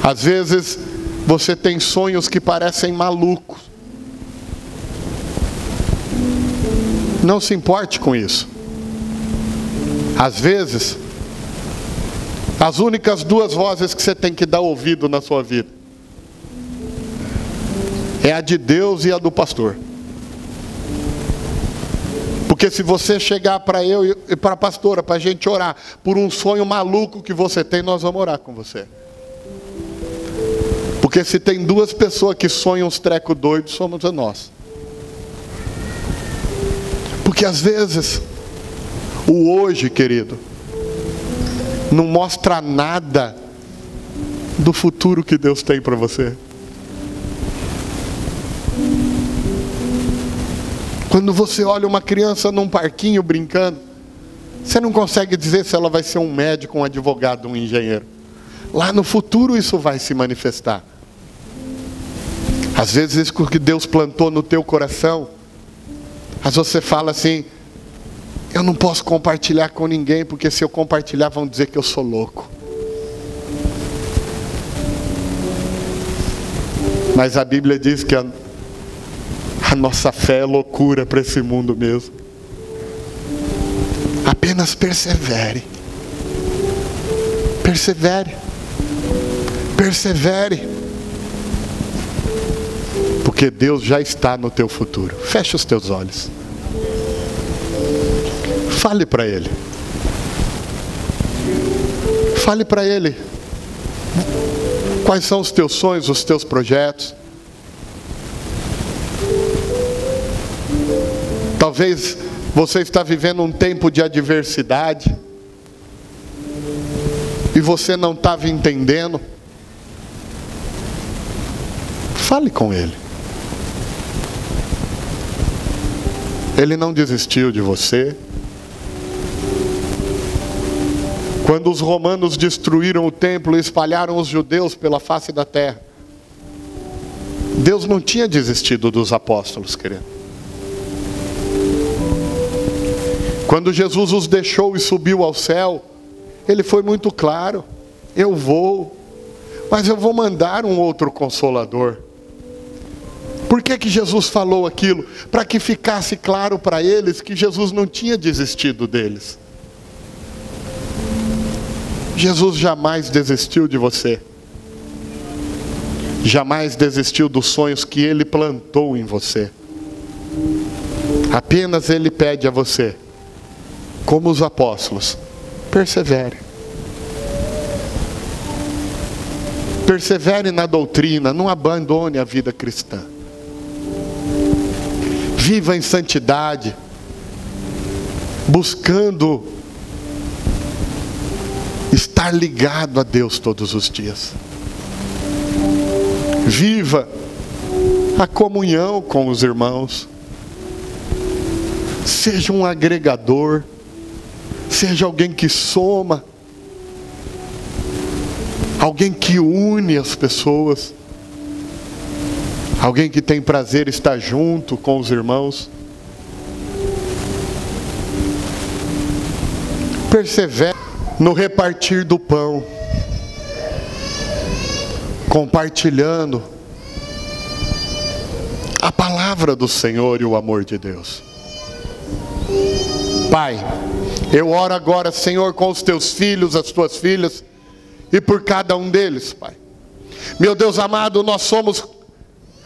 S1: Às vezes, você tem sonhos que parecem malucos. Não se importe com isso. Às vezes, as únicas duas vozes que você tem que dar ouvido na sua vida é a de Deus e a do pastor. Porque se você chegar para eu e para a pastora, para a gente orar por um sonho maluco que você tem, nós vamos orar com você. Porque se tem duas pessoas que sonham uns trecos doidos, somos nós. Porque às vezes, o hoje, querido, não mostra nada do futuro que Deus tem para você. Quando você olha uma criança num parquinho brincando, você não consegue dizer se ela vai ser um médico, um advogado, um engenheiro. Lá no futuro isso vai se manifestar. Às vezes isso que Deus plantou no teu coração, mas você fala assim: eu não posso compartilhar com ninguém, porque se eu compartilhar vão dizer que eu sou louco. Mas a Bíblia diz que a nossa fé é loucura para esse mundo mesmo. Apenas persevere. Persevere. Persevere. Porque Deus já está no teu futuro. Feche os teus olhos. Fale para Ele. Fale para Ele. Quais são os teus sonhos, os teus projetos? Talvez você está vivendo um tempo de adversidade e você não estava entendendo. Fale com Ele. Ele não desistiu de você. Quando os romanos destruíram o templo e espalharam os judeus pela face da terra, Deus não tinha desistido dos apóstolos, querido. Quando Jesus os deixou e subiu ao céu, Ele foi muito claro: eu vou, mas eu vou mandar um outro Consolador. Por que Jesus falou aquilo? Para que ficasse claro para eles que Jesus não tinha desistido deles. Jesus jamais desistiu de você. Jamais desistiu dos sonhos que Ele plantou em você. Apenas Ele pede a você, como os apóstolos, persevere. Persevere na doutrina, não abandone a vida cristã. Viva em santidade, buscando estar ligado a Deus todos os dias. Viva a comunhão com os irmãos. Seja um agregador. Seja alguém que soma. Alguém que une as pessoas. Alguém que tem prazer em estar junto com os irmãos. Persevere no repartir do pão, compartilhando a palavra do Senhor e o amor de Deus. Pai, eu oro agora, Senhor, com os teus filhos, as tuas filhas, e por cada um deles, Pai. Meu Deus amado, nós somos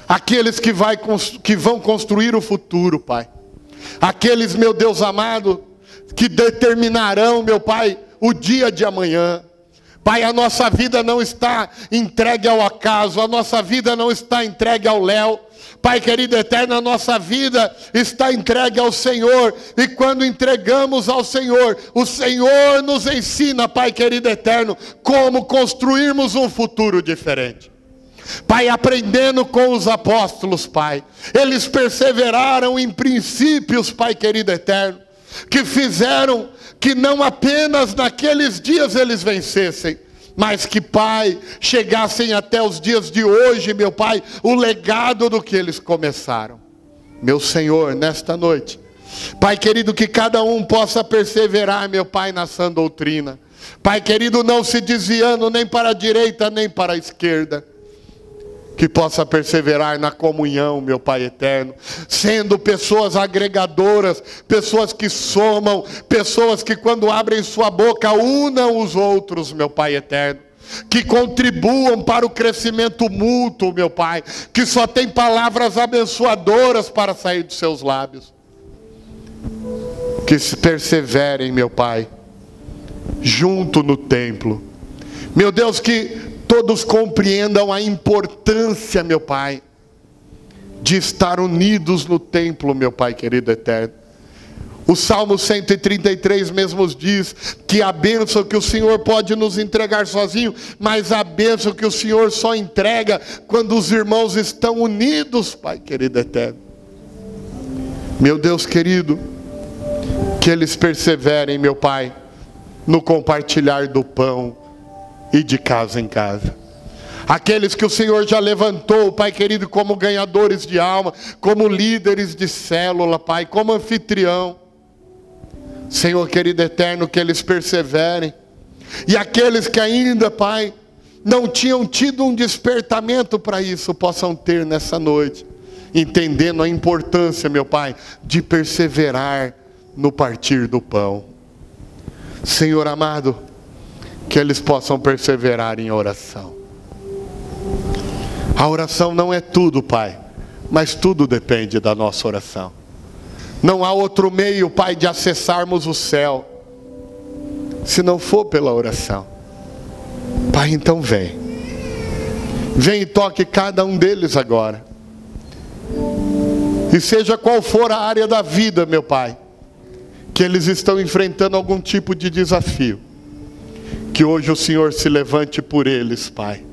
S1: aqueles que vão construir o futuro, Pai. Aqueles, meu Deus amado, que determinarão, meu Pai, o dia de amanhã. Pai, a nossa vida não está entregue ao acaso, a nossa vida não está entregue ao léu. Pai querido eterno, a nossa vida está entregue ao Senhor. E quando entregamos ao Senhor, o Senhor nos ensina, Pai querido eterno, como construirmos um futuro diferente. Pai, aprendendo com os apóstolos, Pai, eles perseveraram em princípios, Pai querido eterno, que fizeram que não apenas naqueles dias eles vencessem, mas que, Pai, chegassem até os dias de hoje, meu Pai, o legado do que eles começaram. Meu Senhor, nesta noite, Pai querido, que cada um possa perseverar, meu Pai, na sã doutrina. Pai querido, não se desviando nem para a direita, nem para a esquerda. Que possa perseverar na comunhão, meu Pai eterno, sendo pessoas agregadoras, pessoas que somam, pessoas que quando abrem sua boca unam os outros, meu Pai eterno, que contribuam para o crescimento mútuo, meu Pai, que só tem palavras abençoadoras para sair dos seus lábios. Que perseverem, meu Pai, junto no templo. Meu Deus, que todos compreendam a importância, meu Pai, de estar unidos no templo, meu Pai querido eterno. O Salmo 133 mesmo diz que a bênção que o Senhor pode nos entregar sozinho, mas a bênção que o Senhor só entrega quando os irmãos estão unidos, Pai querido eterno. Meu Deus querido, que eles perseverem, meu Pai, no compartilhar do pão e de casa em casa. Aqueles que o Senhor já levantou, Pai querido, como ganhadores de alma, como líderes de célula, Pai, como anfitrião. Senhor querido eterno, que eles perseverem. E aqueles que ainda, Pai, não tinham tido um despertamento para isso, possam ter nessa noite, entendendo a importância, meu Pai, de perseverar no partir do pão. Senhor amado, que eles possam perseverar em oração. A oração não é tudo, Pai, mas tudo depende da nossa oração. Não há outro meio, Pai, de acessarmos o céu, se não for pela oração. Pai, então vem. Vem e toque cada um deles agora. E seja qual for a área da vida, meu Pai, que eles estão enfrentando algum tipo de desafio, que hoje o Senhor se levante por eles, Pai,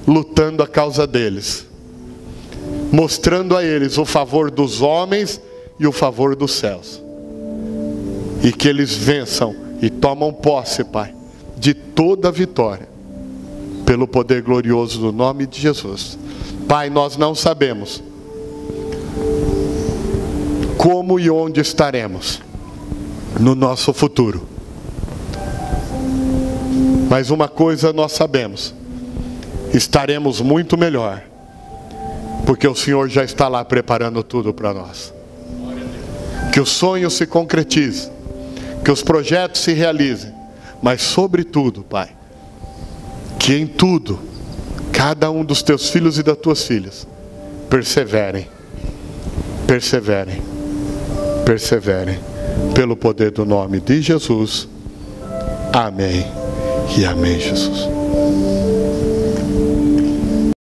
S1: lutando a causa deles, mostrando a eles o favor dos homens e o favor dos céus, e que eles vençam e tomam posse, Pai, de toda a vitória, pelo poder glorioso do nome de Jesus. Pai, nós não sabemos como e onde estaremos no nosso futuro, mas uma coisa nós sabemos: estaremos muito melhor, porque o Senhor já está lá preparando tudo para nós. Que os sonhos se concretizem, que os projetos se realizem, mas sobretudo, Pai, que em tudo, cada um dos teus filhos e das tuas filhas perseverem, perseverem, perseverem, pelo poder do nome de Jesus. Amém. E amém, Jesus.